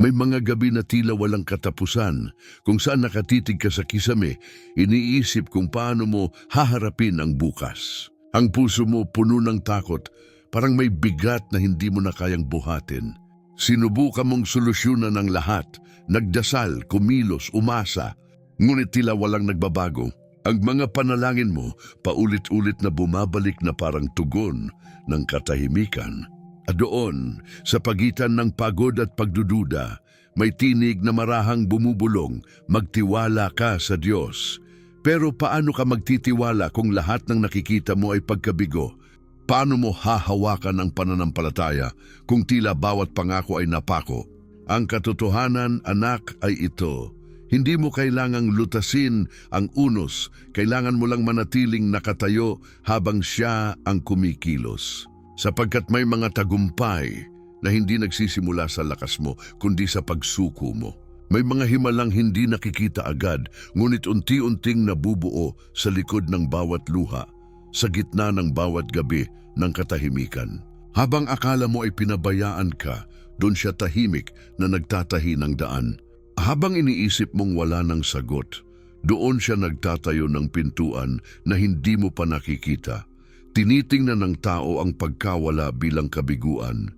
May mga gabi na tila walang katapusan, kung saan nakatitig ka sa kisame, iniisip kung paano mo haharapin ang bukas. Ang puso mo puno ng takot, parang may bigat na hindi mo na kayang buhatin. Sinubukan mong solusyonan ang lahat, nagdasal, kumilos, umasa, ngunit tila walang nagbabago. Ang mga panalangin mo paulit-ulit na bumabalik na parang tugon ng katahimikan. At doon, sa pagitan ng pagod at pagdududa, may tinig na marahang bumubulong, magtiwala ka sa Diyos. Pero paano ka magtitiwala kung lahat ng nakikita mo ay pagkabigo? Paano mo hahawakan ang pananampalataya kung tila bawat pangako ay napako? Ang katotohanan, anak, ay ito. Hindi mo kailangang lutasin ang unos, kailangan mo lang manatiling nakatayo habang siya ang kumikilos. Sapagkat may mga tagumpay na hindi nagsisimula sa lakas mo, kundi sa pagsuko mo. May mga himalang hindi nakikita agad, ngunit unti-unting nabubuo sa likod ng bawat luha, sa gitna ng bawat gabi ng katahimikan. Habang akala mo ay pinabayaan ka, doon siya tahimik na nagtatahi ng daan. Habang iniisip mong wala ng sagot, doon siya nagtatayo ng pintuan na hindi mo pa nakikita. Tinitingnan ng tao ang pagkawala bilang kabiguan,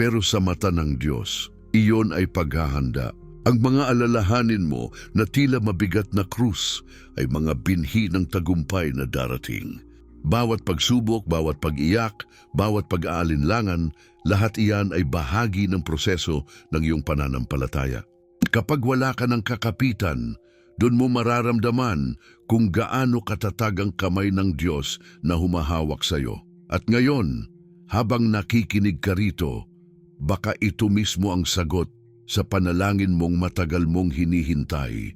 pero sa mata ng Diyos, iyon ay paghahanda. Ang mga alalahanin mo na tila mabigat na krus ay mga binhi ng tagumpay na darating. Bawat pagsubok, bawat pag-iyak, bawat pag-aalinlangan, lahat iyan ay bahagi ng proseso ng iyong pananampalataya. Kapag wala ka ng kakapitan, doon mo mararamdaman kung gaano katatag ang kamay ng Diyos na humahawak sa iyo. At ngayon, habang nakikinig ka rito, baka ito mismo ang sagot sa panalangin mong matagal mong hinihintay.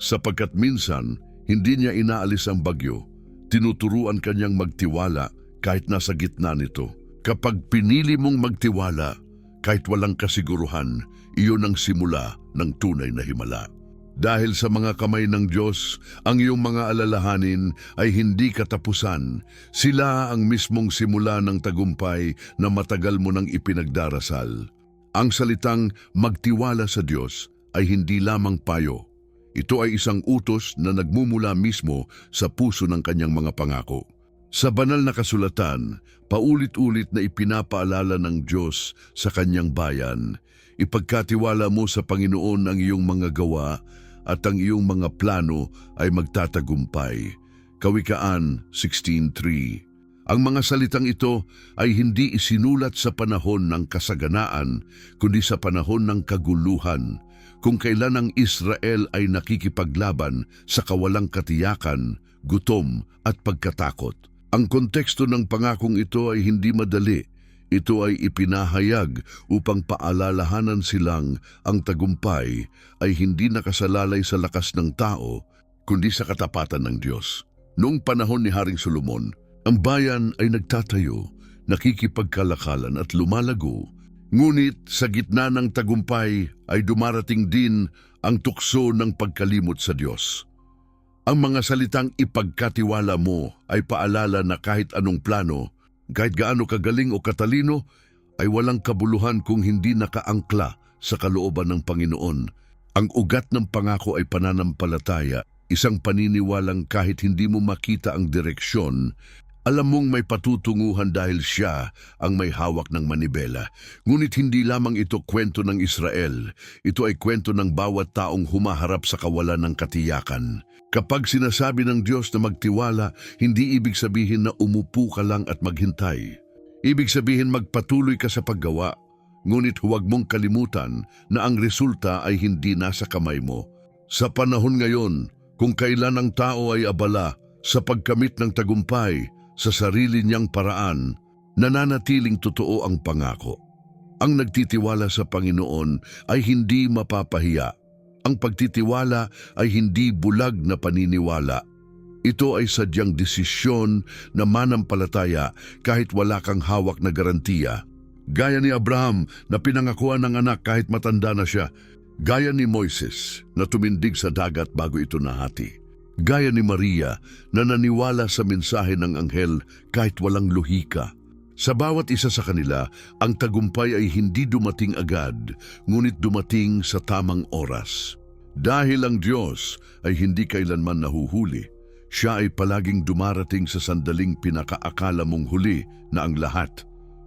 Sapagkat minsan, hindi niya inaalis ang bagyo, tinuturuan kanyang magtiwala kahit nasa gitna nito. Kapag pinili mong magtiwala, kahit walang kasiguruhan, iyon ang simula ng tunay na himala. Dahil sa mga kamay ng Diyos, ang iyong mga alalahanin ay hindi katapusan. Sila ang mismong simula ng tagumpay na matagal mo nang ipinagdarasal. Ang salitang magtiwala sa Diyos ay hindi lamang payo. Ito ay isang utos na nagmumula mismo sa puso ng kanyang mga pangako. Sa banal na kasulatan, paulit-ulit na ipinapaalala ng Diyos sa kanyang bayan, ipagkatiwala mo sa Panginoon ang iyong mga gawa at ang iyong mga plano ay magtatagumpay. Kawikaan 16:3. Ang mga salitang ito ay hindi isinulat sa panahon ng kasaganaan, kundi sa panahon ng kaguluhan, kung kailan ang Israel ay nakikipaglaban sa kawalang katiyakan, gutom at pagkatakot. Ang konteksto ng pangakong ito ay hindi madali. Ito ay ipinahayag upang paalalahanan silang ang tagumpay ay hindi nakasalalay sa lakas ng tao, kundi sa katapatan ng Diyos. Noong panahon ni Haring Solomon, ang bayan ay nagtatayo, nakikipagkalakalan at lumalago. Ngunit sa gitna ng tagumpay ay dumarating din ang tukso ng pagkalimot sa Diyos. Ang mga salitang ipagkatiwala mo ay paalala na kahit anong plano, kahit gaano kagaling o katalino, ay walang kabuluhan kung hindi nakaangkla sa kalooban ng Panginoon. Ang ugat ng pangako ay pananampalataya, isang paniniwalang kahit hindi mo makita ang direksyon, alam mong may patutunguhan dahil siya ang may hawak ng manibela. Ngunit hindi lamang ito kwento ng Israel, ito ay kwento ng bawat taong humaharap sa kawalan ng katiyakan. Kapag sinasabi ng Diyos na magtiwala, hindi ibig sabihin na umupo ka lang at maghintay. Ibig sabihin magpatuloy ka sa paggawa, ngunit huwag mong kalimutan na ang resulta ay hindi nasa kamay mo. Sa panahon ngayon, kung kailan ang tao ay abala sa pagkamit ng tagumpay sa sarili niyang paraan, nananatiling totoo ang pangako. Ang nagtitiwala sa Panginoon ay hindi mapapahiya. Ang pagtitiwala ay hindi bulag na paniniwala. Ito ay sadyang desisyon na manampalataya kahit wala kang hawak na garantiya. Gaya ni Abraham na pinangakuan ng anak kahit matanda na siya. Gaya ni Moises na tumindig sa dagat bago ito nahati. Gaya ni Maria na naniwala sa mensahe ng anghel kahit walang lohika. Sa bawat isa sa kanila, ang tagumpay ay hindi dumating agad, ngunit dumating sa tamang oras. Dahil ang Diyos ay hindi kailanman nahuhuli, siya ay palaging dumarating sa sandaling pinakaakala mong huli na ang lahat.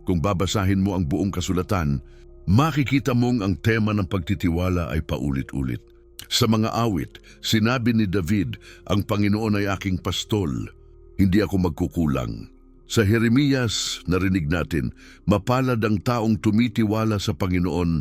Kung babasahin mo ang buong kasulatan, makikita mong ang tema ng pagtitiwala ay paulit-ulit. Sa mga awit, sinabi ni David, ang Panginoon ay aking pastol, hindi ako magkukulang. Sa Jeremias, narinig natin, mapalad ang taong tumitiwala sa Panginoon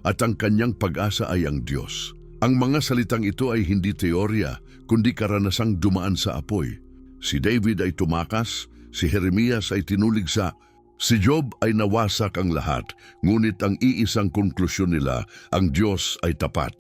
at ang kanyang pag-asa ay ang Diyos. Ang mga salitang ito ay hindi teorya, kundi karanasang dumaan sa apoy. Si David ay tumakas, si Jeremias ay tinuligsa, si Job ay nawasak ang lahat, ngunit ang iisang konklusyon nila, ang Diyos ay tapat.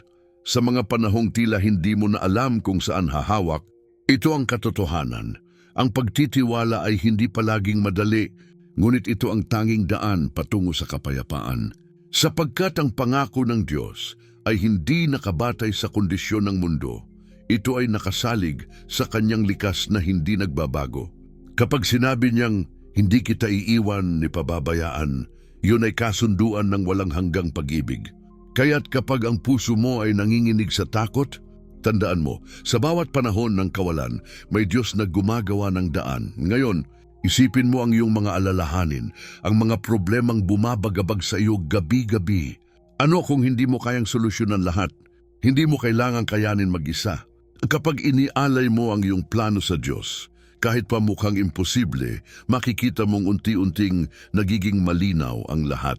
Sa mga panahong tila hindi mo na alam kung saan hahawak, ito ang katotohanan. Ang pagtitiwala ay hindi palaging madali, ngunit ito ang tanging daan patungo sa kapayapaan. Sapagkat ang pangako ng Diyos ay hindi nakabatay sa kondisyon ng mundo, ito ay nakasalig sa kanyang likas na hindi nagbabago. Kapag sinabi niyang, hindi kita iiwan ni pababayaan, yun ay kasunduan ng walang hanggang pag-ibig. Kaya't kapag ang puso mo ay nanginginig sa takot, tandaan mo, sa bawat panahon ng kawalan, may Diyos na gumagawa ng daan. Ngayon, isipin mo ang iyong mga alalahanin, ang mga problemang bumabagabag sa iyo gabi-gabi. Ano kung hindi mo kayang solusyonan lahat? Hindi mo kailangang kayanin mag-isa. Kapag inialay mo ang iyong plano sa Diyos, kahit pa mukhang imposible, makikita mong unti-unting nagiging malinaw ang lahat.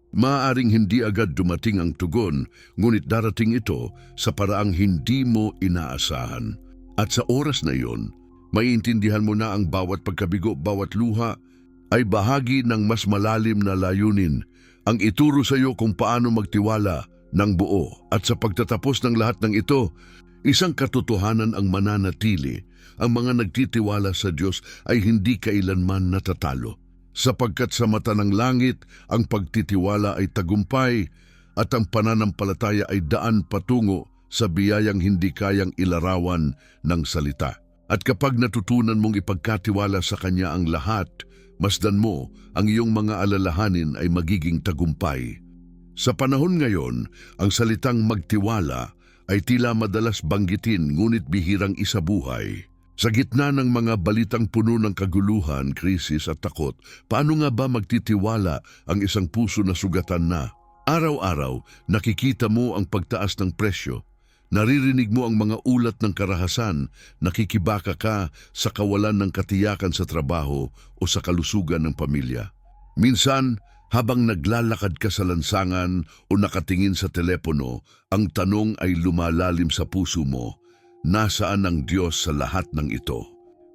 Maaaring hindi agad dumating ang tugon, ngunit darating ito sa paraang hindi mo inaasahan. At sa oras na iyon, maiintindihan mo na ang bawat pagkabigo, bawat luha, ay bahagi ng mas malalim na layunin, ang ituro sa iyo kung paano magtiwala ng buo. At sa pagtatapos ng lahat ng ito, isang katotohanan ang mananatili, ang mga nagtitiwala sa Diyos ay hindi kailanman natatalo. Sapagkat sa mata ng langit, ang pagtitiwala ay tagumpay at ang pananampalataya ay daan patungo sa biyayang hindi kayang ilarawan ng salita. At kapag natutunan mong ipagkatiwala sa Kanya ang lahat, masdan mo ang iyong mga alalahanin ay magiging tagumpay. Sa panahon ngayon, ang salitang magtiwala ay tila madalas banggitin ngunit bihirang isabuhay. Sa gitna ng mga balitang puno ng kaguluhan, krisis at takot, paano nga ba magtitiwala ang isang puso na sugatan na? Araw-araw, nakikita mo ang pagtaas ng presyo. Naririnig mo ang mga ulat ng karahasan, nakikibaka ka sa kawalan ng katiyakan sa trabaho o sa kalusugan ng pamilya. Minsan, habang naglalakad ka sa lansangan o nakatingin sa telepono, ang tanong ay lumalalim sa puso mo, nasaan ang Diyos sa lahat ng ito?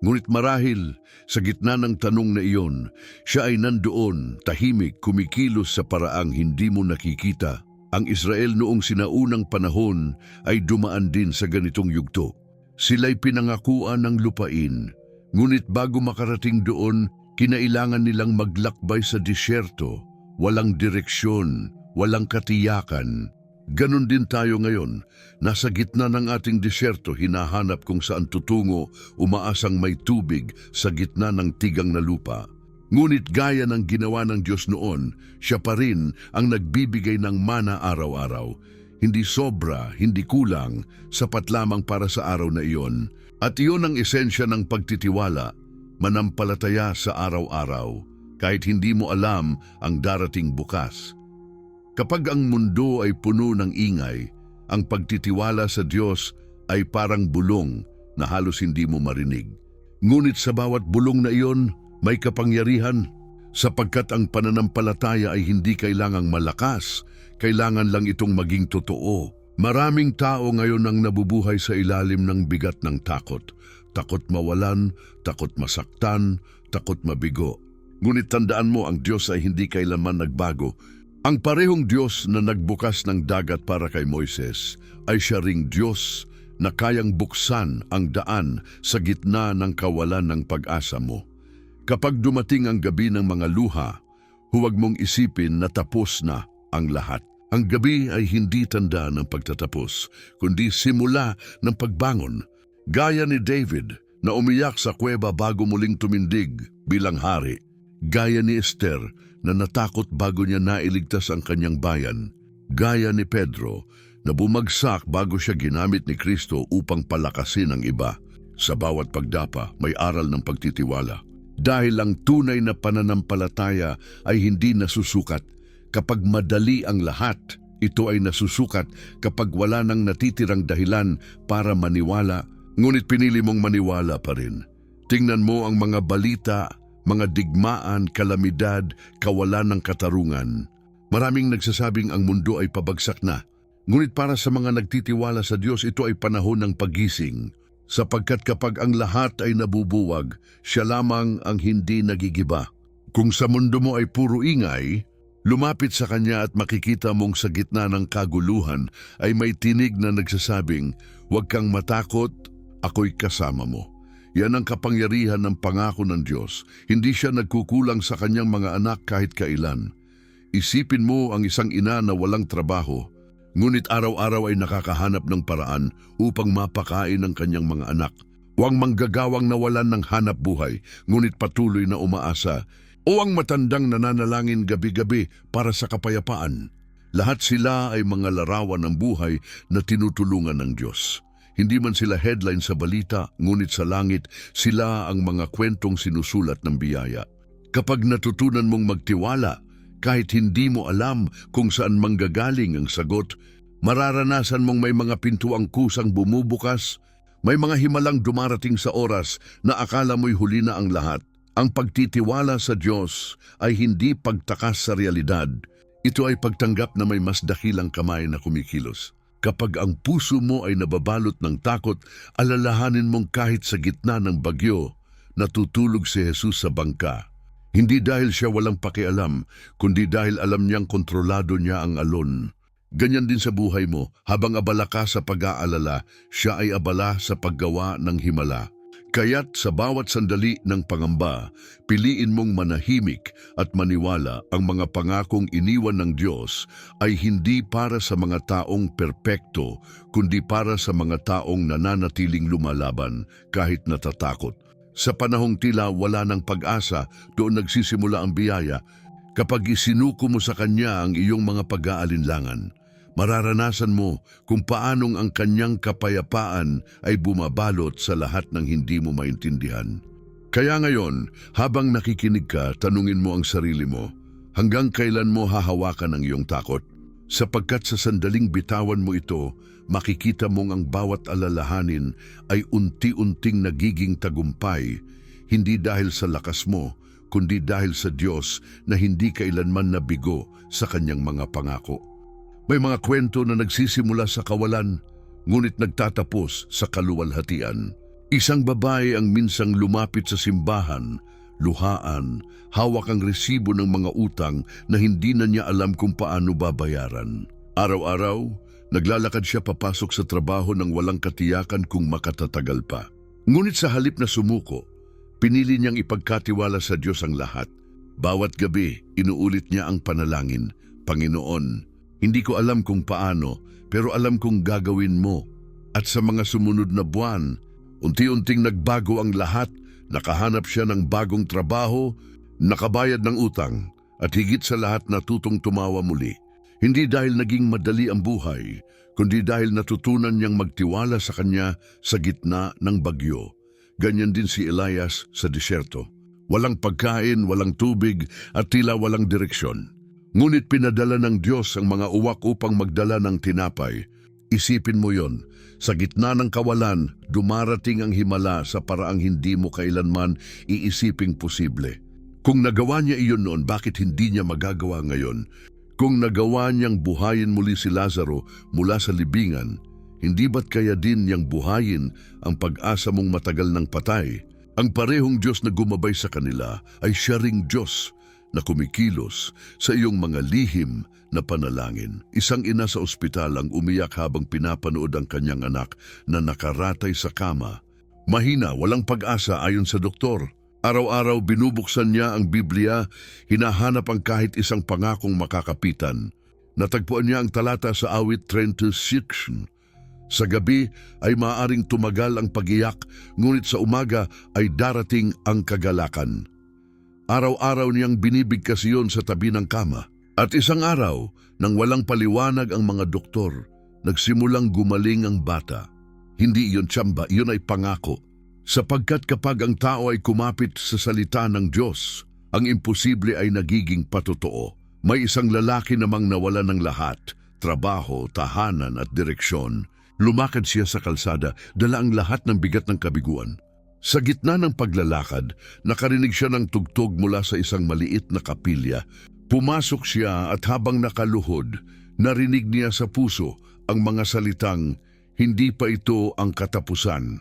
Ngunit marahil, sa gitna ng tanong na iyon, siya ay nandoon, tahimik, kumikilos sa paraang hindi mo nakikita. Ang Israel noong sinaunang panahon ay dumaan din sa ganitong yugto. Sila'y pinangakuan ng lupain, ngunit bago makarating doon, kinailangan nilang maglakbay sa disyerto, walang direksyon, walang katiyakan. Ganon din tayo ngayon, nasa gitna ng ating disyerto, hinahanap kung saan tutungo, umaasang may tubig sa gitna ng tigang na lupa. Ngunit gaya ng ginawa ng Diyos noon, siya pa rin ang nagbibigay ng mana araw-araw. Hindi sobra, hindi kulang, sapat lamang para sa araw na iyon. At iyon ang esensya ng pagtitiwala, manampalataya sa araw-araw, kahit hindi mo alam ang darating bukas. Kapag ang mundo ay puno ng ingay, ang pagtitiwala sa Diyos ay parang bulong na halos hindi mo marinig. Ngunit sa bawat bulong na iyon, may kapangyarihan, sapagkat ang pananampalataya ay hindi kailangang malakas, kailangan lang itong maging totoo. Maraming tao ngayon ang nabubuhay sa ilalim ng bigat ng takot. Takot mawalan, takot masaktan, takot mabigo. Ngunit tandaan mo, ang Diyos ay hindi kailanman nagbago. Ang parehong Diyos na nagbukas ng dagat para kay Moises ay siya ring Diyos na kayang buksan ang daan sa gitna ng kawalan ng pag-asa mo. Kapag dumating ang gabi ng mga luha, huwag mong isipin na tapos na ang lahat. Ang gabi ay hindi tanda ng pagtatapos, kundi simula ng pagbangon. Gaya ni David na umiyak sa kuweba bago muling tumindig bilang hari. Gaya ni Esther na natakot bago niya nailigtas ang kanyang bayan. Gaya ni Pedro na bumagsak bago siya ginamit ni Kristo upang palakasin ang iba. Sa bawat pagdapa, may aral ng pagtitiwala. Dahil ang tunay na pananampalataya ay hindi nasusukat kapag madali ang lahat. Ito ay nasusukat kapag wala nang natitirang dahilan para maniwala, ngunit pinili mong maniwala pa rin. Tingnan mo ang mga balita, mga digmaan, kalamidad, kawalan ng katarungan. Maraming nagsasabing ang mundo ay pabagsak na. Ngunit para sa mga nagtitiwala sa Diyos, ito ay panahon ng pagising. Sapagkat kapag ang lahat ay nabubuwag, siya lamang ang hindi nagigiba. Kung sa mundo mo ay puro ingay, lumapit sa Kanya at makikita mong sa gitna ng kaguluhan ay may tinig na nagsasabing, "Huwag kang matakot, ako'y kasama mo." Yan ang kapangyarihan ng pangako ng Diyos. Hindi siya nagkukulang sa Kanyang mga anak kahit kailan. Isipin mo ang isang ina na walang trabaho, ngunit araw-araw ay nakakahanap ng paraan upang mapakain ang kanyang mga anak. O ang manggagawang nawalan ng hanap buhay, ngunit patuloy na umaasa. O ang matandang nananalangin gabi-gabi para sa kapayapaan. Lahat sila ay mga larawan ng buhay na tinutulungan ng Diyos. Hindi man sila headline sa balita, ngunit sa langit, sila ang mga kwentong sinusulat ng biyaya. Kapag natutunan mong magtiwala, kahit hindi mo alam kung saan manggagaling ang sagot, mararanasan mong may mga pintuang kusang bumubukas, may mga himalang dumarating sa oras na akala mo'y huli na ang lahat. Ang pagtitiwala sa Diyos ay hindi pagtakas sa realidad. Ito ay pagtanggap na may mas dakilang kamay na kumikilos. Kapag ang puso mo ay nababalot ng takot, alalahanin mong kahit sa gitna ng bagyo, natutulog si Jesus sa bangka. Hindi dahil siya walang pakialam, kundi dahil alam niyang kontrolado niya ang alon. Ganyan din sa buhay mo, habang abala ka sa pag-aalala, siya ay abala sa paggawa ng himala. Kaya't sa bawat sandali ng pangamba, piliin mong manahimik at maniwala ang mga pangakong iniwan ng Diyos ay hindi para sa mga taong perpekto, kundi para sa mga taong nananatiling lumalaban kahit natatakot. Sa panahong tila wala ng pag-asa, doon nagsisimula ang biyaya. Kapag isinuko mo sa Kanya ang iyong mga pag-aalinlangan, mararanasan mo kung paanong ang Kanyang kapayapaan ay bumabalot sa lahat ng hindi mo maintindihan. Kaya ngayon, habang nakikinig ka, tanungin mo ang sarili mo, hanggang kailan mo hahawakan ang iyong takot? Sapagkat sa sandaling bitawan mo ito, makikita mong ang bawat alalahanin ay unti-unting nagiging tagumpay, hindi dahil sa lakas mo, kundi dahil sa Diyos na hindi kailanman nabigo sa Kanyang mga pangako. May mga kwento na nagsisimula sa kawalan, ngunit nagtatapos sa kaluwalhatian. Isang babae ang minsang lumapit sa simbahan, luhaan, hawak ang resibo ng mga utang na hindi na niya alam kung paano babayaran. Araw-araw, naglalakad siya papasok sa trabaho nang walang katiyakan kung makatatagal pa. Ngunit sa halip na sumuko, pinili niyang ipagkatiwala sa Diyos ang lahat. Bawat gabi, inuulit niya ang panalangin, "Panginoon, hindi ko alam kung paano, pero alam kong gagawin mo." At sa mga sumunod na buwan, unti-unting nagbago ang lahat. Nakahanap siya ng bagong trabaho, nakabayad ng utang, at higit sa lahat natutong tumawa muli. Hindi dahil naging madali ang buhay, kundi dahil natutunan niyang magtiwala sa Kanya sa gitna ng bagyo. Ganyan din si Elias sa disyerto. Walang pagkain, walang tubig, at tila walang direksyon. Ngunit pinadala ng Diyos ang mga uwak upang magdala ng tinapay. Isipin mo yon, sa gitna ng kawalan, dumarating ang himala sa paraang hindi mo kailanman iisiping posible. Kung nagawa niya iyon noon, bakit hindi niya magagawa ngayon? Kung nagawa niyang buhayin muli si Lazaro mula sa libingan, hindi ba't kaya din niyang buhayin ang pag-asa mong matagal ng patay? Ang parehong Diyos na gumabay sa kanila ay siya ring Diyos na kumikilos sa iyong mga lihim na panalangin. Isang ina sa ospital ang umiyak habang pinapanood ang kanyang anak na nakaratay sa kama. Mahina, walang pag-asa ayon sa doktor. Araw-araw binubuksan niya ang Biblia, hinahanap ang kahit isang pangakong makakapitan. Natagpuan niya ang talata sa Awit 36. Sa gabi ay maaaring tumagal ang pag-iyak, ngunit sa umaga ay darating ang kagalakan. Araw-araw niyang binibigkas iyon sa tabi ng kama. At isang araw, nang walang paliwanag ang mga doktor, nagsimulang gumaling ang bata. Hindi iyon tsamba, iyon ay pangako. Sapagkat kapag ang tao ay kumapit sa salita ng Diyos, ang imposible ay nagiging patotoo. May isang lalaki namang nawala ng lahat, trabaho, tahanan at direksyon. Lumakad siya sa kalsada, dala ang lahat ng bigat ng kabiguan. Sa gitna ng paglalakad, nakarinig siya ng tugtog mula sa isang maliit na kapilya. Pumasok siya at habang nakaluhod, narinig niya sa puso ang mga salitang, "Hindi pa ito ang katapusan."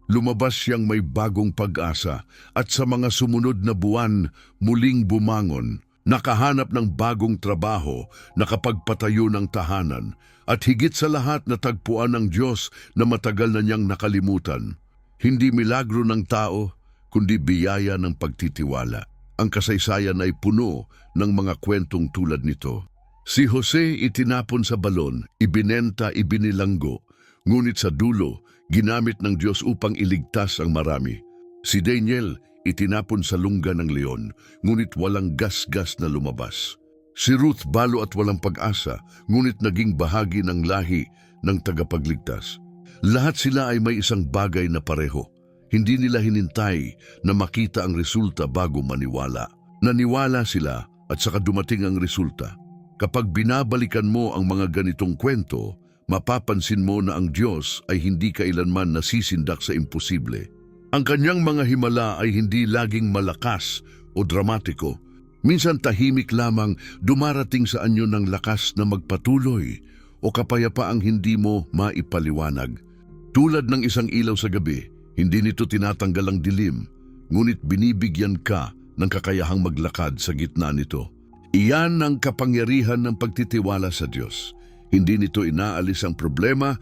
Lumabas siyang may bagong pag-asa at sa mga sumunod na buwan, muling bumangon. Nakahanap ng bagong trabaho, nakapagpatayo ng tahanan, at higit sa lahat natagpuan ng Diyos na matagal na niyang nakalimutan. Hindi milagro ng tao, kundi biyaya ng pagtitiwala. Ang kasaysayan ay puno ng mga kwentong tulad nito. Si Jose itinapon sa balon, ibinenta, ibinilanggo, ngunit sa dulo, ginamit ng Diyos upang iligtas ang marami. Si Daniel itinapon sa lungga ng leon, ngunit walang gas-gas na lumabas. Si Ruth balo at walang pag-asa, ngunit naging bahagi ng lahi ng tagapagligtas. Lahat sila ay may isang bagay na pareho. Hindi nila hinintay na makita ang resulta bago maniwala. Naniwala sila at saka dumating ang resulta. Kapag binabalikan mo ang mga ganitong kwento, mapapansin mo na ang Diyos ay hindi kailanman nasisindak sa imposible. Ang kanyang mga himala ay hindi laging malakas o dramatiko. Minsan tahimik lamang, dumarating sa anyo ng lakas na magpatuloy o kapayapaang hindi mo maipaliwanag. Tulad ng isang ilaw sa gabi, hindi nito tinatanggal ang dilim, ngunit binibigyan ka ng kakayahang maglakad sa gitna nito. Iyan ang kapangyarihan ng pagtitiwala sa Diyos. Hindi nito inaalis ang problema,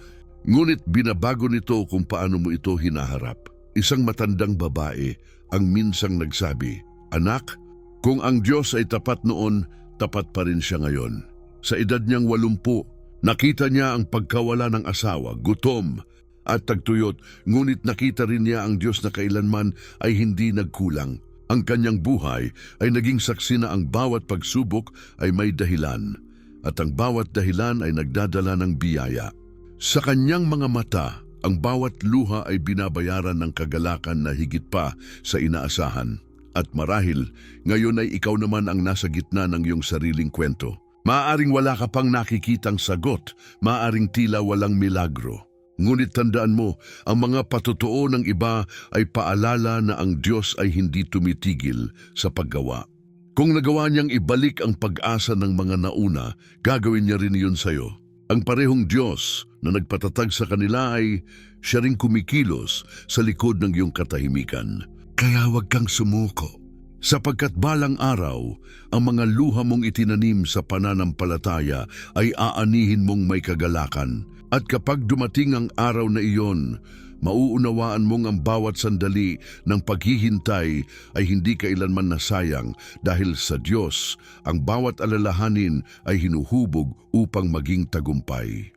ngunit binabago nito kung paano mo ito hinaharap. Isang matandang babae ang minsang nagsabi, "Anak, kung ang Diyos ay tapat noon, tapat pa rin siya ngayon." Sa edad niyang 80, nakita niya ang pagkawala ng asawa, gutom at tagtuyot, ngunit nakita rin niya ang Diyos na kailanman ay hindi nagkulang. Ang kanyang buhay ay naging saksi na ang bawat pagsubok ay may dahilan, at ang bawat dahilan ay nagdadala ng biyaya. Sa kanyang mga mata, ang bawat luha ay binabayaran ng kagalakan na higit pa sa inaasahan. At marahil, ngayon ay ikaw naman ang nasa gitna ng iyong sariling kwento. Maaaring wala ka pang nakikitang sagot, maaaring tila walang milagro. Ngunit tandaan mo, ang mga patotoo ng iba ay paalala na ang Diyos ay hindi tumitigil sa paggawa. Kung nagawa niyang ibalik ang pag-asa ng mga nauna, gagawin niya rin iyon sa iyo. Ang parehong Diyos na nagpatatag sa kanila ay siya ring kumikilos sa likod ng iyong katahimikan. Kaya huwag kang sumuko, sapagkat balang araw, ang mga luha mong itinanim sa pananampalataya ay aanihin mong may kagalakan. At kapag dumating ang araw na iyon, mauunawaan mong ang bawat sandali ng paghihintay ay hindi kailanman nasayang dahil sa Diyos, ang bawat alalahanin ay hinuhubog upang maging tagumpay.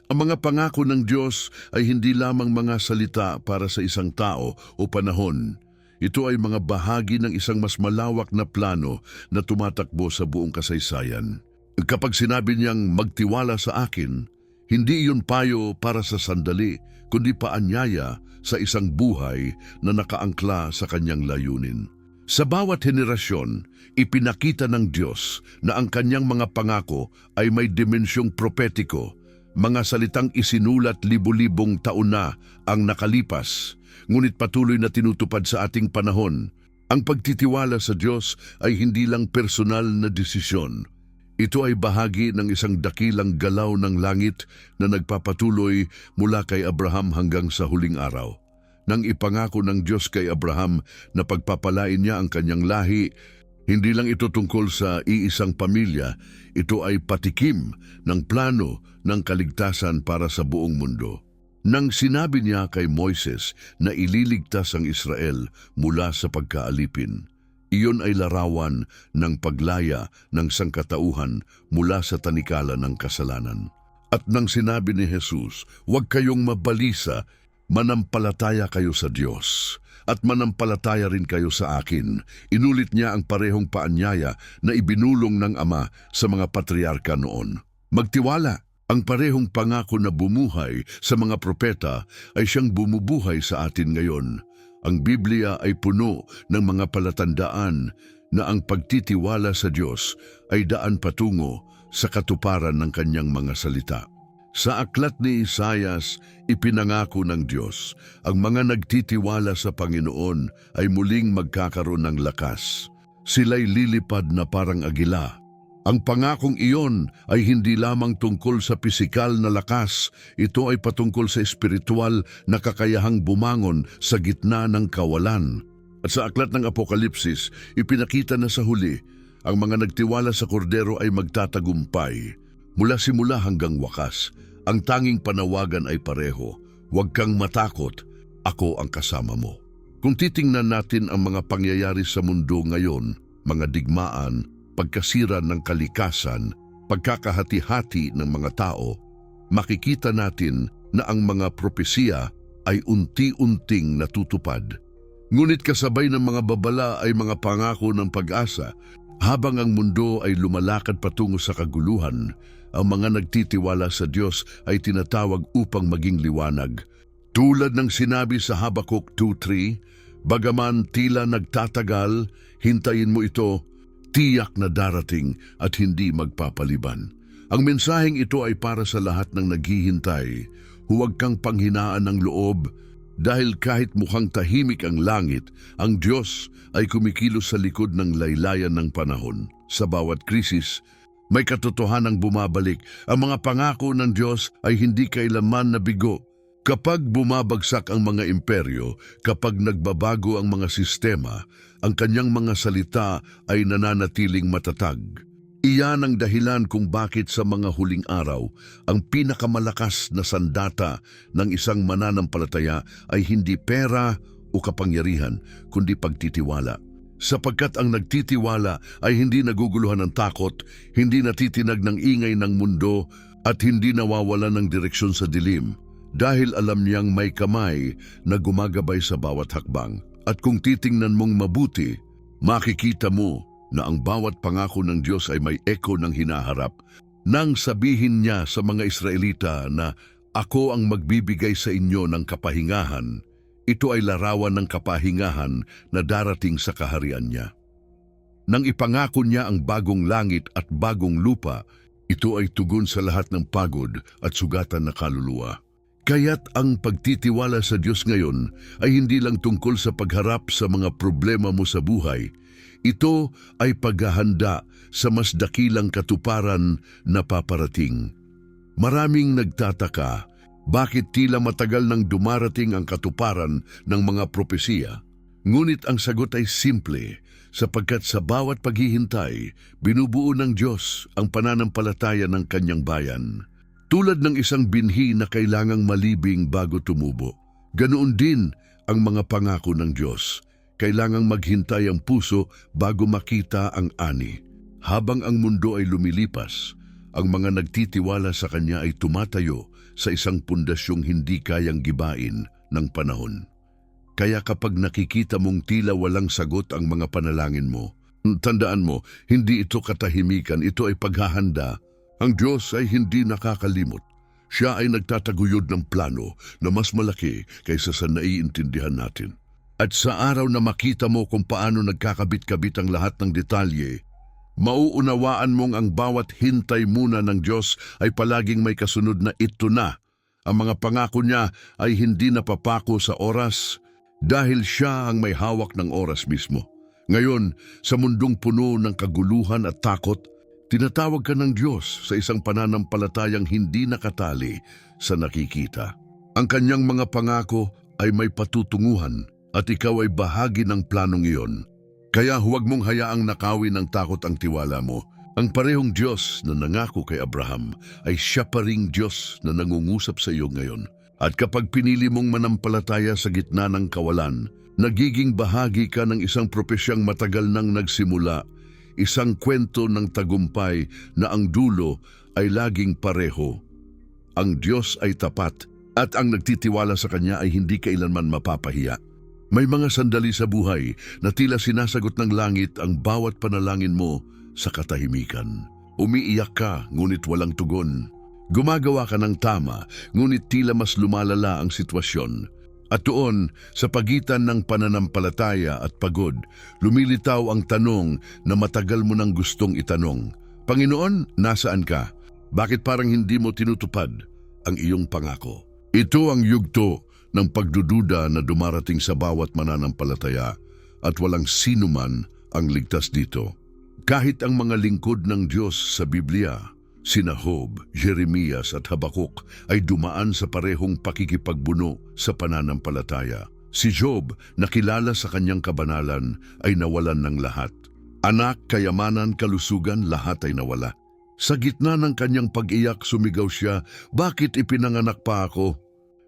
Ang mga pangako ng Diyos ay hindi lamang mga salita para sa isang tao o panahon. Ito ay mga bahagi ng isang mas malawak na plano na tumatakbo sa buong kasaysayan. Kapag sinabi niyang magtiwala sa akin, hindi iyon payo para sa sandali, kundi paanyaya sa isang buhay na nakaangkla sa kanyang layunin. Sa bawat henerasyon, ipinakita ng Diyos na ang kanyang mga pangako ay may dimensyong propetiko, mga salitang isinulat libu-libong taon na ang nakalipas, ngunit patuloy na tinutupad sa ating panahon. Ang pagtitiwala sa Diyos ay hindi lang personal na desisyon. Ito ay bahagi ng isang dakilang galaw ng langit na nagpapatuloy mula kay Abraham hanggang sa huling araw. Nang ipangako ng Diyos kay Abraham na pagpapalain niya ang kanyang lahi, hindi lang ito tungkol sa iisang pamilya, ito ay patikim ng plano ng kaligtasan para sa buong mundo. Nang sinabi niya kay Moises na ililigtas ang Israel mula sa pagkaalipin, iyon ay larawan ng paglaya ng sangkatauhan mula sa tanikala ng kasalanan. At nang sinabi ni Jesus, "Huwag kayong mabalisa, Manampalataya kayo sa Diyos at manampalataya rin kayo sa akin. Inulit niya ang parehong paanyaya na ibinulong ng Ama sa mga patriarka noon. Magtiwala, ang parehong pangako na bumuhay sa mga propeta ay siyang bumubuhay sa atin ngayon. Ang Biblia ay puno ng mga palatandaan na ang pagtitiwala sa Diyos ay daan patungo sa katuparan ng kanyang mga salita. Sa aklat ni Isaias, ipinangako ng Diyos, ang mga nagtitiwala sa Panginoon ay muling magkakaroon ng lakas. Sila'y lilipad na parang agila. Ang pangakong iyon ay hindi lamang tungkol sa pisikal na lakas, ito ay patungkol sa espiritual na kakayahang bumangon sa gitna ng kawalan. At sa aklat ng Apokalipsis, ipinakita na sa huli, ang mga nagtiwala sa kordero ay magtatagumpay. Mula simula hanggang wakas, ang tanging panawagan ay pareho, huwag kang matakot, ako ang kasama mo. Kung titingnan natin ang mga pangyayari sa mundo ngayon, mga digmaan, pagkasira ng kalikasan, pagkakahati-hati ng mga tao, makikita natin na ang mga propesiya ay unti-unting natutupad. Ngunit kasabay ng mga babala ay mga pangako ng pag-asa. Habang ang mundo ay lumalakad patungo sa kaguluhan, ang mga nagtitiwala sa Diyos ay tinatawag upang maging liwanag. Tulad ng sinabi sa Habakuk 2:3, bagaman tila nagtatagal, hintayin mo ito, tiyak na darating at hindi magpapaliban. Ang mensaheng ito ay para sa lahat ng naghihintay. Huwag kang panghinaan ng loob, dahil kahit mukhang tahimik ang langit, ang Diyos ay kumikilos sa likod ng laylayan ng panahon. Sa bawat krisis, may katotohanang bumabalik. Ang mga pangako ng Diyos ay hindi kailanman nabigo. Kapag bumabagsak ang mga imperyo, kapag nagbabago ang mga sistema, ang kanyang mga salita ay nananatiling matatag. Iyan ang dahilan kung bakit sa mga huling araw, ang pinakamalakas na sandata ng isang mananampalataya ay hindi pera o kapangyarihan, kundi pagtitiwala. Sapagkat ang nagtitiwala ay hindi naguguluhan ng takot, hindi natitinag ng ingay ng mundo, at hindi nawawala ng direksyon sa dilim, dahil alam niyang may kamay na gumagabay sa bawat hakbang. At kung titingnan mong mabuti, makikita mo na ang bawat pangako ng Diyos ay may eko ng hinaharap. Nang sabihin niya sa mga Israelita na, ako ang magbibigay sa inyo ng kapahingahan, ito ay larawan ng kapahingahan na darating sa kaharian niya. Nang ipangako niya ang bagong langit at bagong lupa, ito ay tugon sa lahat ng pagod at sugatan na kaluluwa. Kaya't ang pagtitiwala sa Diyos ngayon ay hindi lang tungkol sa pagharap sa mga problema mo sa buhay. Ito ay paghahanda sa mas dakilang katuparan na paparating. Maraming nagtataka, bakit tila matagal nang dumarating ang katuparan ng mga propesiya? Ngunit ang sagot ay simple, sapagkat sa bawat paghihintay, binubuo ng Diyos ang pananampalataya ng kanyang bayan. Tulad ng isang binhi na kailangang malibing bago tumubo, ganoon din ang mga pangako ng Diyos. Kailangang maghintay ang puso bago makita ang ani. Habang ang mundo ay lumilipas, ang mga nagtitiwala sa Kanya ay tumatayo sa isang pundasyong hindi kayang gibain ng panahon. Kaya kapag nakikita mong tila walang sagot ang mga panalangin mo, tandaan mo, hindi ito katahimikan, ito ay paghahanda. Ang Diyos ay hindi nakakalimot. Siya ay nagtataguyod ng plano na mas malaki kaysa sa naiintindihan natin. At sa araw na makita mo kung paano nagkakabit-kabit ang lahat ng detalye, mauunawaan mong ang bawat hintay muna ng Diyos ay palaging may kasunod na ito na. Ang mga pangako niya ay hindi napapako sa oras dahil siya ang may hawak ng oras mismo. Ngayon, sa mundong puno ng kaguluhan at takot, tinatawag ka ng Diyos sa isang pananampalatayang hindi nakatali sa nakikita. Ang kanyang mga pangako ay may patutunguhan at ikaw ay bahagi ng planong iyon. Kaya huwag mong hayaang nakawin ng takot ang tiwala mo. Ang parehong Diyos na nangako kay Abraham ay siya pa ring Diyos na nangungusap sa iyo ngayon. At kapag pinili mong manampalataya sa gitna ng kawalan, nagiging bahagi ka ng isang propesyang matagal nang nagsimula, isang kwento ng tagumpay na ang dulo ay laging pareho. Ang Diyos ay tapat At ang nagtitiwala sa Kanya ay hindi kailanman mapapahiya. May mga sandali sa buhay na tila sinasagot ng langit ang bawat panalangin mo sa katahimikan. Umiiyak ka, ngunit walang tugon. Gumagawa ka ng tama, ngunit tila mas lumalala ang sitwasyon. At doon, sa pagitan ng pananampalataya at pagod, lumilitaw ang tanong na matagal mo nang gustong itanong. Panginoon, nasaan ka? Bakit parang hindi mo tinutupad ang iyong pangako? Ito ang yugto ng pagdududa na dumarating sa bawat mananampalataya at walang sino man ang ligtas dito. Kahit ang mga lingkod ng Diyos sa Biblia, sina Job, Jeremias at Habakuk ay dumaan sa parehong pakikipagbuno sa pananampalataya. Si Job, nakilala sa kanyang kabanalan, ay nawalan ng lahat. Anak, kayamanan, kalusugan, lahat ay nawala. Sa gitna ng kanyang pag-iyak, sumigaw siya, "Bakit ipinanganak pa ako?"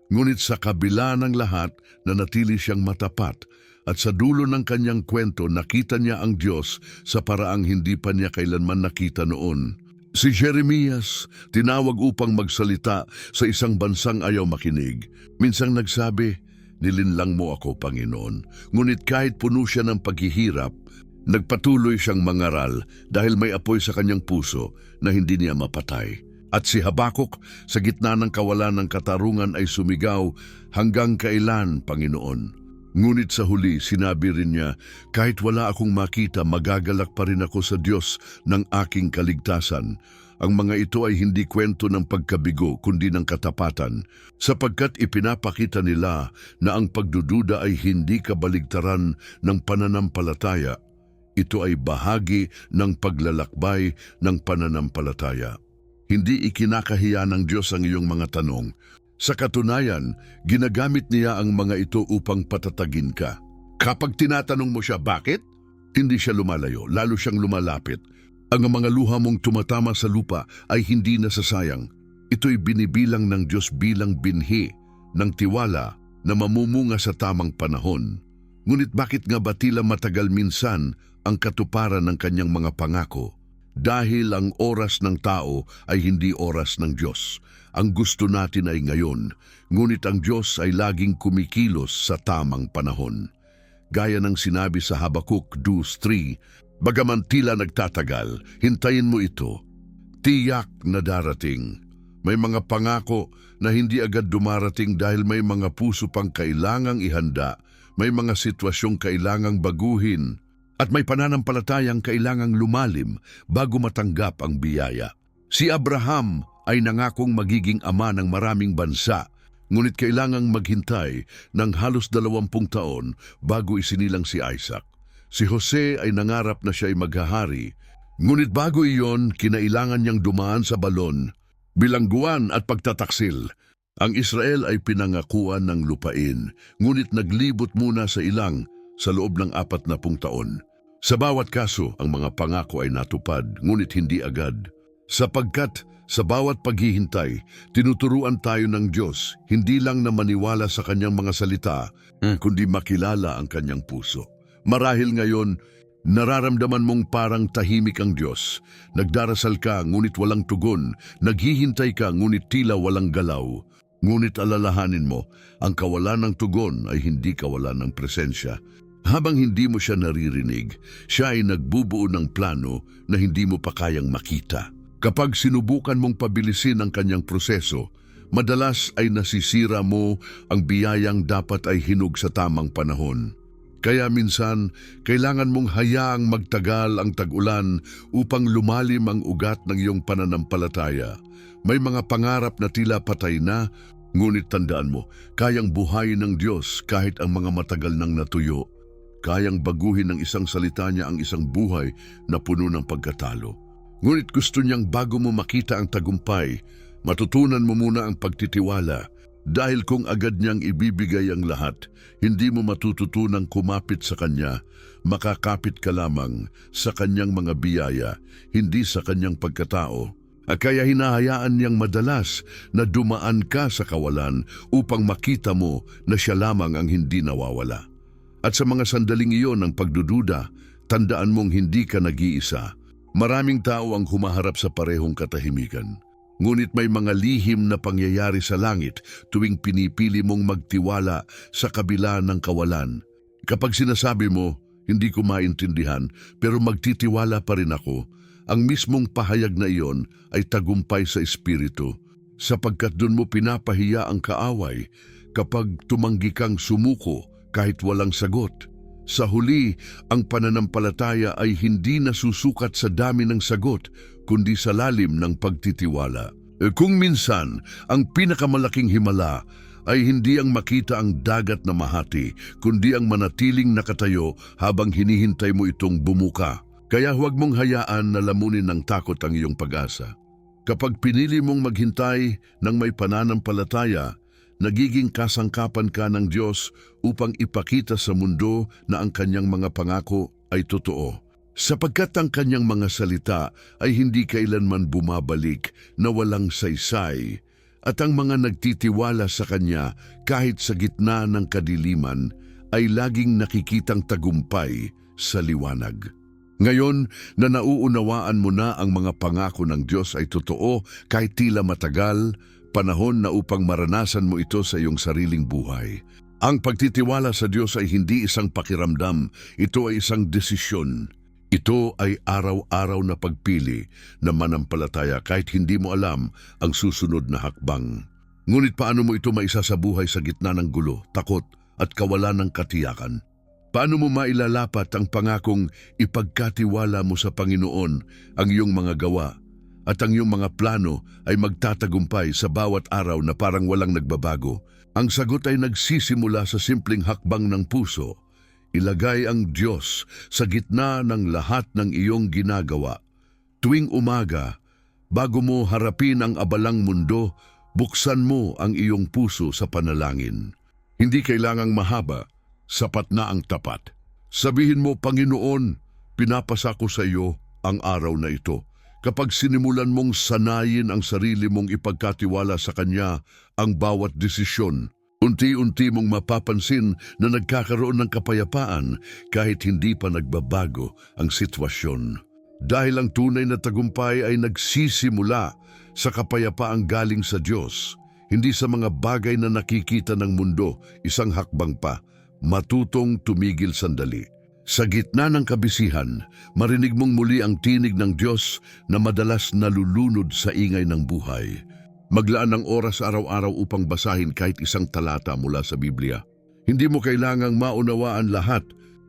Ngunit sa kabila ng lahat, nanatili siyang matapat at sa dulo ng kanyang kwento nakita niya ang Diyos sa paraang hindi pa niya kailanman nakita noon. Si Jeremias, tinawag upang magsalita sa isang bansang ayaw makinig. Minsang nagsabi, "Nilinlang mo ako, Panginoon." Ngunit kahit puno siya ng paghihirap, nagpatuloy siyang mangaral dahil may apoy sa kanyang puso na hindi niya mapatay. At si Habakuk, sa gitna ng kawalan ng katarungan ay sumigaw, "Hanggang kailan, Panginoon?" Ngunit sa huli, sinabi rin niya, "Kahit wala akong makita, magagalak pa rin ako sa Diyos ng aking kaligtasan." Ang mga ito ay hindi kwento ng pagkabigo, kundi ng katapatan, sapagkat ipinapakita nila na ang pagdududa ay hindi kabaligtaran ng pananampalataya. Ito ay bahagi ng paglalakbay ng pananampalataya. Hindi ikinakahiya ng Diyos ang iyong mga tanong. Sa katunayan, ginagamit niya ang mga ito upang patatagin ka. Kapag tinatanong mo siya bakit, hindi siya lumalayo, lalo siyang lumalapit. Ang mga luha mong tumatama sa lupa ay hindi nasasayang. Ito'y binibilang ng Diyos bilang binhi ng tiwala na mamumunga sa tamang panahon. Ngunit bakit nga ba tila matagal minsan ang katuparan ng kanyang mga pangako? Dahil ang oras ng tao ay hindi oras ng Diyos. Ang gusto natin ay ngayon, ngunit ang Diyos ay laging kumikilos sa tamang panahon. Gaya ng sinabi sa Habakuk 2:3, "Bagaman tila nagtatagal, hintayin mo ito. Tiyak na darating." May mga pangako na hindi agad dumarating dahil may mga puso pang kailangang ihanda, may mga sitwasyong kailangang baguhin, at may pananampalatayang kailangang lumalim bago matanggap ang biyaya. Si Abraham ay nangakong magiging ama ng maraming bansa, ngunit kailangang maghintay ng halos 20 taon bago isinilang si Isaac. Si Jose ay nangarap na siya ay maghahari, ngunit bago iyon, kinailangan niyang dumaan sa balon, bilangguan at pagtataksil. Ang Israel ay pinangakuan ng lupain, ngunit naglibot muna sa ilang sa loob ng 40 taon. Sa bawat kaso, ang mga pangako ay natupad, ngunit hindi agad. Sapagkat sa bawat paghihintay, tinuturuan tayo ng Diyos, hindi lang na maniwala sa kanyang mga salita, kundi makilala ang kanyang puso. Marahil ngayon, nararamdaman mong parang tahimik ang Diyos. Nagdarasal ka, ngunit walang tugon. Naghihintay ka, ngunit tila walang galaw. Ngunit alalahanin mo, ang kawalan ng tugon ay hindi kawalan ng presensya. Habang hindi mo siya naririnig, siya ay nagbubuo ng plano na hindi mo pa kayang makita. Kapag sinubukan mong pabilisin ang kanyang proseso, madalas ay nasisira mo ang biyayang dapat ay hinog sa tamang panahon. Kaya minsan, kailangan mong hayaang magtagal ang tag-ulan upang lumalim ang ugat ng iyong pananampalataya. May mga pangarap na tila patay na, ngunit tandaan mo, kayang buhayin ng Diyos kahit ang mga matagal nang natuyo. Kayang baguhin ng isang salita niya ang isang buhay na puno ng pagkatalo. Ngunit gusto niyang bago mo makita ang tagumpay, matutunan mo muna ang pagtitiwala. Dahil kung agad niyang ibibigay ang lahat, hindi mo matututunang kumapit sa Kanya. Makakapit ka lamang sa Kanyang mga biyaya, hindi sa Kanyang pagkatao. Kaya hinahayaan niyang madalas na dumaan ka sa kawalan upang makita mo na siya lamang ang hindi nawawala. At sa mga sandaling iyon ng pagdududa, tandaan mong hindi ka nag-iisa. Maraming tao ang humaharap sa parehong katahimikan. Ngunit may mga lihim na pangyayari sa langit tuwing pinipili mong magtiwala sa kabila ng kawalan. Kapag sinasabi mo, hindi ko maintindihan pero magtitiwala pa rin ako, ang mismong pahayag na iyon ay tagumpay sa espiritu, sapagkat doon mo pinapahiya ang kaaway kapag tumanggi kang sumuko kahit walang sagot. Sa huli, ang pananampalataya ay hindi nasusukat sa dami ng sagot, kundi sa lalim ng pagtitiwala. Kung minsan, ang pinakamalaking himala ay hindi ang makita ang dagat na mahati, kundi ang manatiling nakatayo habang hinihintay mo itong bumuka. Kaya huwag mong hayaan na lamunin ng takot ang iyong pag-asa. Kapag pinili mong maghintay ng may pananampalataya, nagiging kasangkapan ka ng Diyos upang ipakita sa mundo na ang kanyang mga pangako ay totoo. Sapagkat ang kanyang mga salita ay hindi kailanman bumabalik na walang saysay, at ang mga nagtitiwala sa kanya kahit sa gitna ng kadiliman ay laging nakikitang tagumpay sa liwanag. Ngayon na nauunawaan mo na ang mga pangako ng Diyos ay totoo kahit tila matagal, panahon na upang maranasan mo ito sa iyong sariling buhay. Ang pagtitiwala sa Diyos ay hindi isang pakiramdam, ito ay isang desisyon. Ito ay araw-araw na pagpili na manampalataya kahit hindi mo alam ang susunod na hakbang. Ngunit paano mo ito maisasabuhay sa gitna ng gulo, takot at kawalan ng katiyakan? Paano mo mailalapat ang pangakong ipagkatiwala mo sa Panginoon ang iyong mga gawa at ang iyong mga plano ay magtatagumpay sa bawat araw na parang walang nagbabago? Ang sagot ay nagsisimula sa simpleng hakbang ng puso. Ilagay ang Diyos sa gitna ng lahat ng iyong ginagawa. Tuwing umaga, bago mo harapin ang abalang mundo, buksan mo ang iyong puso sa panalangin. Hindi kailangang mahaba, sapat na ang tapat. Sabihin mo, Panginoon, pinapasa ko sa iyo ang araw na ito. Kapag sinimulan mong sanayin ang sarili mong ipagkatiwala sa Kanya ang bawat desisyon, unti-unti mong mapapansin na nagkakaroon ng kapayapaan kahit hindi pa nagbabago ang sitwasyon. Dahil ang tunay na tagumpay ay nagsisimula sa kapayapaang galing sa Diyos, hindi sa mga bagay na nakikita ng mundo. Isang hakbang pa, matutong tumigil sandali. Sa gitna ng kabisihan, marinig mong muli ang tinig ng Diyos na madalas nalulunod sa ingay ng buhay. Maglaan ng oras araw-araw upang basahin kahit isang talata mula sa Biblia. Hindi mo kailangang maunawaan lahat.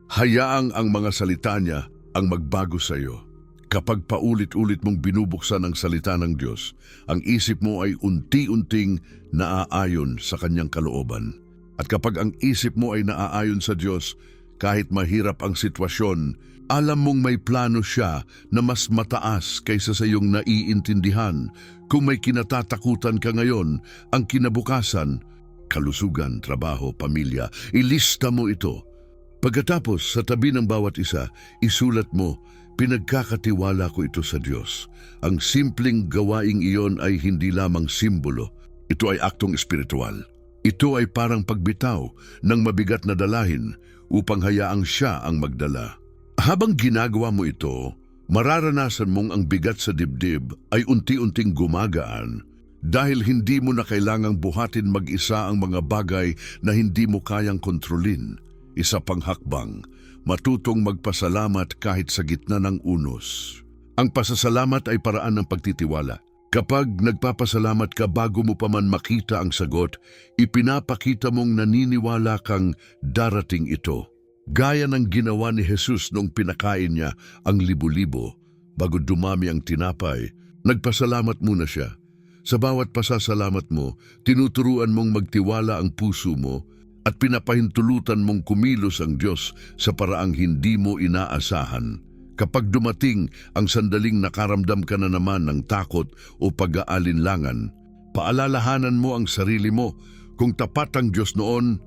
Hayaang ang mga salita niya ang magbago sa iyo. Kapag paulit-ulit mong binubuksan ang salita ng Diyos, ang isip mo ay unti-unting naaayon sa kanyang kalooban. At kapag ang isip mo ay naaayon sa Diyos, kahit mahirap ang sitwasyon, alam mong may plano siya na mas mataas kaysa sa iyong naiintindihan. Kung may kinatatakutan ka ngayon, ang kinabukasan, kalusugan, trabaho, pamilya, ilista mo ito. Pagkatapos, sa tabi ng bawat isa, isulat mo, pinagkakatiwala ko ito sa Diyos. Ang simpleng gawaing iyon ay hindi lamang simbolo. Ito ay aktong espiritual. Ito ay parang pagbitaw ng mabigat na dalahin upang hayaang siya ang magdala. Habang ginagawa mo ito, mararanasan mong ang bigat sa dibdib ay unti-unting gumagaan dahil hindi mo na kailangang buhatin mag-isa ang mga bagay na hindi mo kayang kontrolin. Isa pang hakbang, matutong magpasalamat kahit sa gitna ng unos. Ang pasasalamat ay paraan ng pagtitiwala. Kapag nagpapasalamat ka bago mo pa man makita ang sagot, ipinapakita mong naniniwala kang darating ito. Gaya ng ginawa ni Jesus noong pinakain niya ang libo-libo, bago dumami ang tinapay, nagpasalamat muna siya. Sa bawat pasasalamat mo, tinuturuan mong magtiwala ang puso mo at pinapahintulutan mong kumilos ang Diyos sa paraang hindi mo inaasahan. Kapag dumating ang sandaling nakaramdam ka na naman ng takot o pag-aalinlangan, paalalahanan mo ang sarili mo, kung tapat ang Diyos noon,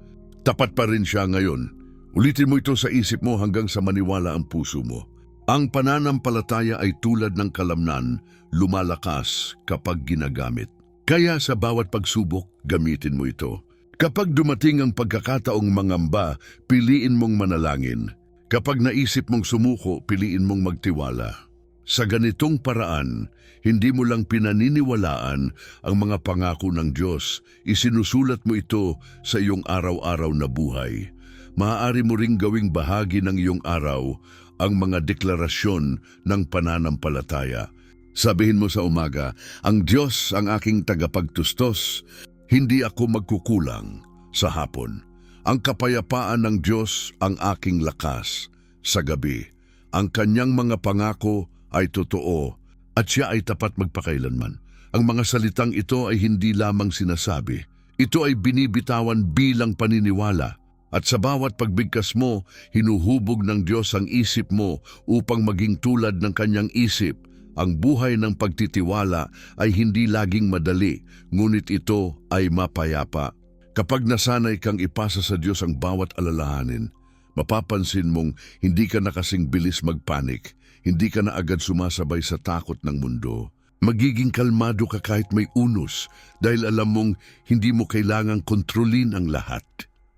tapat pa rin siya ngayon. Ulitin mo ito sa isip mo hanggang sa maniwala ang puso mo. Ang pananampalataya ay tulad ng kalamnan, lumalakas kapag ginagamit. Kaya sa bawat pagsubok, gamitin mo ito. Kapag dumating ang pagkakataong mangamba, piliin mong manalangin. Kapag naisip mong sumuko, piliin mong magtiwala. Sa ganitong paraan, hindi mo lang pinaniniwalaan ang mga pangako ng Diyos, isinusulat mo ito sa iyong araw-araw na buhay. Maaari mo ring gawing bahagi ng iyong araw ang mga deklarasyon ng pananampalataya. Sabihin mo sa umaga, ang Diyos ang aking tagapagtustos, hindi ako magkukulang. Sa hapon, ang kapayapaan ng Diyos ang aking lakas. Sa gabi, ang kanyang mga pangako ay totoo at siya ay tapat magpakailanman. Ang mga salitang ito ay hindi lamang sinasabi. Ito ay binibitawan bilang paniniwala. At sa bawat pagbigkas mo, hinuhubog ng Diyos ang isip mo upang maging tulad ng kanyang isip. Ang buhay ng pagtitiwala ay hindi laging madali, ngunit ito ay mapayapa. Kapag nasanay kang ipasa sa Diyos ang bawat alalahanin, mapapansin mong hindi ka na kasing bilis magpanik, hindi ka na agad sumasabay sa takot ng mundo. Magiging kalmado ka kahit may unos dahil alam mong hindi mo kailangang kontrolin ang lahat.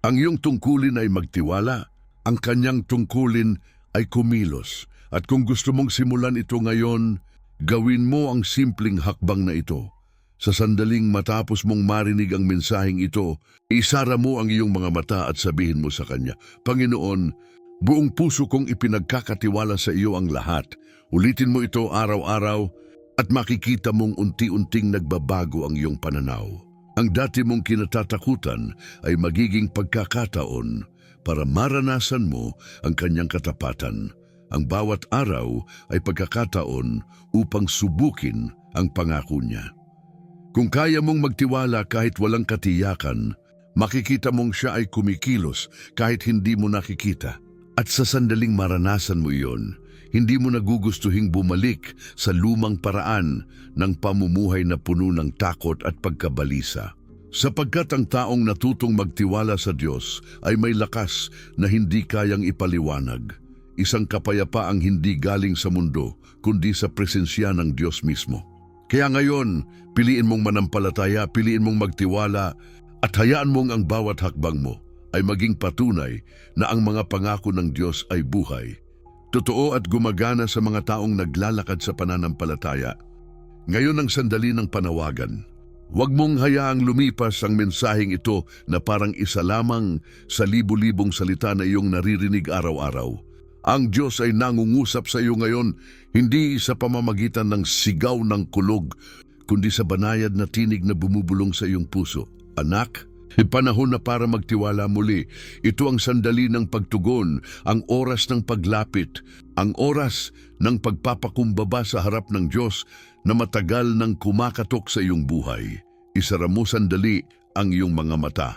Ang iyong tungkulin ay magtiwala, ang kanyang tungkulin ay kumilos. At kung gusto mong simulan ito ngayon, gawin mo ang simpleng hakbang na ito. Sa sandaling matapos mong marinig ang mensaheng ito, isara mo ang iyong mga mata at sabihin mo sa Kanya, Panginoon, buong puso kong ipinagkakatiwala sa iyo ang lahat. Ulitin mo ito araw-araw at makikita mong unti-unting nagbabago ang iyong pananaw. Ang dati mong kinatatakutan ay magiging pagkakataon para maranasan mo ang kanyang katapatan. Ang bawat araw ay pagkakataon upang subukin ang pangako niya. Kung kaya mong magtiwala kahit walang katiyakan, makikita mong siya ay kumikilos kahit hindi mo nakikita. At sa sandaling maranasan mo iyon, hindi mo nagugustuhing bumalik sa lumang paraan ng pamumuhay na puno ng takot at pagkabalisa. Sapagkat ang taong natutong magtiwala sa Diyos ay may lakas na hindi kayang ipaliwanag. Isang kapayapaang hindi galing sa mundo, kundi sa presensya ng Diyos mismo. Kaya ngayon, piliin mong manampalataya, piliin mong magtiwala, at hayaan mong ang bawat hakbang mo ay maging patunay na ang mga pangako ng Diyos ay buhay. Totoo at gumagana sa mga taong naglalakad sa pananampalataya. Ngayon ang sandali ng panawagan. Huwag mong hayaang lumipas ang mensaheng ito na parang isa lamang sa libu-libong salita na iyong naririnig araw-araw. Ang Diyos ay nangungusap sa iyo ngayon, hindi sa pamamagitan ng sigaw ng kulog, kundi sa banayad na tinig na bumubulong sa iyong puso. Anak, panahon na para magtiwala muli. Ito ang sandali ng pagtugon, ang oras ng paglapit, ang oras ng pagpapakumbaba sa harap ng Diyos na matagal nang kumakatok sa iyong buhay. Isara mo sandali ang iyong mga mata.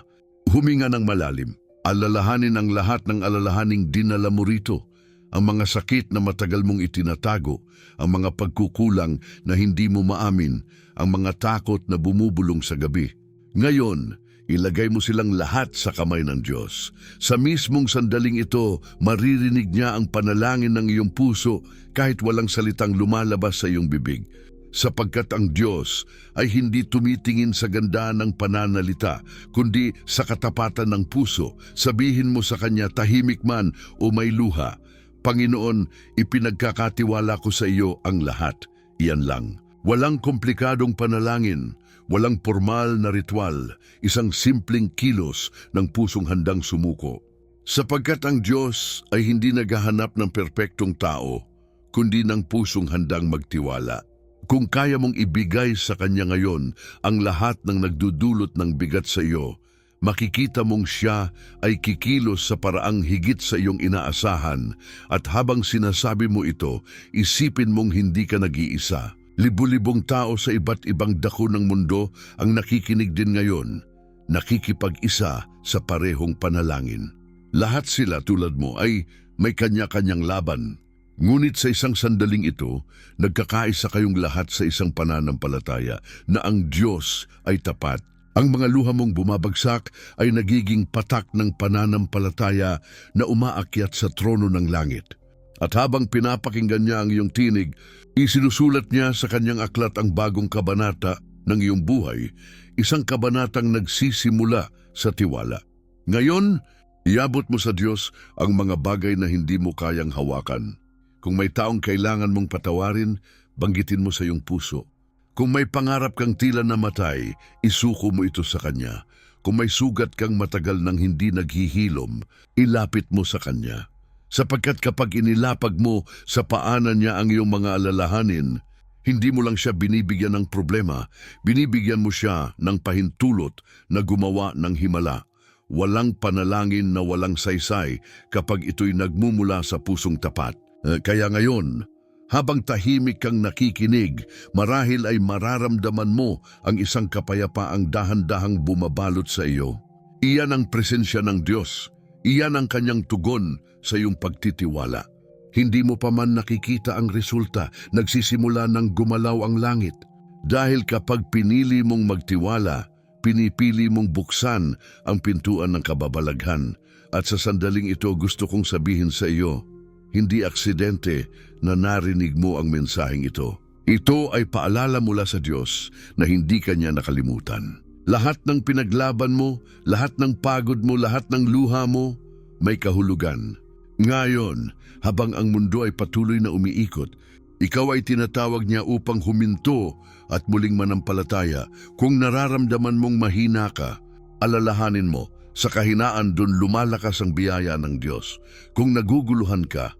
Huminga ng malalim. Alalahanin ang lahat ng alalahaning dinala mo rito. Ang mga sakit na matagal mong itinatago, ang mga pagkukulang na hindi mo maamin, ang mga takot na bumubulong sa gabi. Ngayon, ilagay mo silang lahat sa kamay ng Diyos. Sa mismong sandaling ito, maririnig niya ang panalangin ng iyong puso kahit walang salitang lumalabas sa iyong bibig. Sapagkat ang Diyos ay hindi tumitingin sa ganda ng pananalita, kundi sa katapatan ng puso. Sabihin mo sa Kanya tahimik man o may luha, Panginoon, ipinagkakatiwala ko sa iyo ang lahat. Iyan lang. Walang komplikadong panalangin, walang formal na ritual, isang simpleng kilos ng pusong handang sumuko. Sapagkat ang Diyos ay hindi naghahanap ng perpektong tao, kundi ng pusong handang magtiwala. Kung kaya mong ibigay sa Kanya ngayon ang lahat ng nagdudulot ng bigat sa iyo, makikita mong siya ay kikilos sa paraang higit sa iyong inaasahan, at habang sinasabi mo ito, isipin mong hindi ka nag-iisa. Libu-libong tao sa iba't ibang dako ng mundo ang nakikinig din ngayon, nakikipag-isa sa parehong panalangin. Lahat sila tulad mo ay may kanya-kanyang laban. Ngunit sa isang sandaling ito, nagkakaisa kayong lahat sa isang pananampalataya na ang Diyos ay tapat. Ang mga luha mong bumabagsak ay nagiging patak ng pananampalataya na umaakyat sa trono ng langit. At habang pinapakinggan niya ang iyong tinig, isinusulat niya sa kanyang aklat ang bagong kabanata ng iyong buhay, isang kabanatang nagsisimula sa tiwala. Ngayon, iabot mo sa Diyos ang mga bagay na hindi mo kayang hawakan. Kung may taong kailangan mong patawarin, banggitin mo sa iyong puso. Kung may pangarap kang tila namatay, isuko mo ito sa Kanya. Kung may sugat kang matagal nang hindi naghihilom, ilapit mo sa Kanya. Sapagkat kapag inilapag mo sa paanan niya ang iyong mga alalahanin, hindi mo lang siya binibigyan ng problema, binibigyan mo siya ng pahintulot na gumawa ng himala. Walang panalangin na walang saysay kapag ito'y nagmumula sa pusong tapat. Kaya ngayon, habang tahimik kang nakikinig, marahil ay mararamdaman mo ang isang kapayapaang dahan-dahang bumabalot sa iyo. Iyan ang presensya ng Diyos. Iyan ang kanyang tugon sa iyong pagtitiwala. Hindi mo pa man nakikita ang resulta, nagsisimula ng gumalaw ang langit. Dahil kapag pinili mong magtiwala, pinipili mong buksan ang pintuan ng kababalaghan. At sa sandaling ito gusto kong sabihin sa iyo, hindi aksidente na narinig mo ang mensaheng ito. Ito ay paalala mula sa Diyos na hindi Kanya nakalimutan. Lahat ng pinaglaban mo, lahat ng pagod mo, lahat ng luha mo, may kahulugan. Ngayon, habang ang mundo ay patuloy na umiikot, ikaw ay tinatawag niya upang huminto at muling manampalataya. Kung nararamdaman mong mahina ka, alalahanin mo, sa kahinaan doon lumalakas ang biyaya ng Diyos. Kung naguguluhan ka,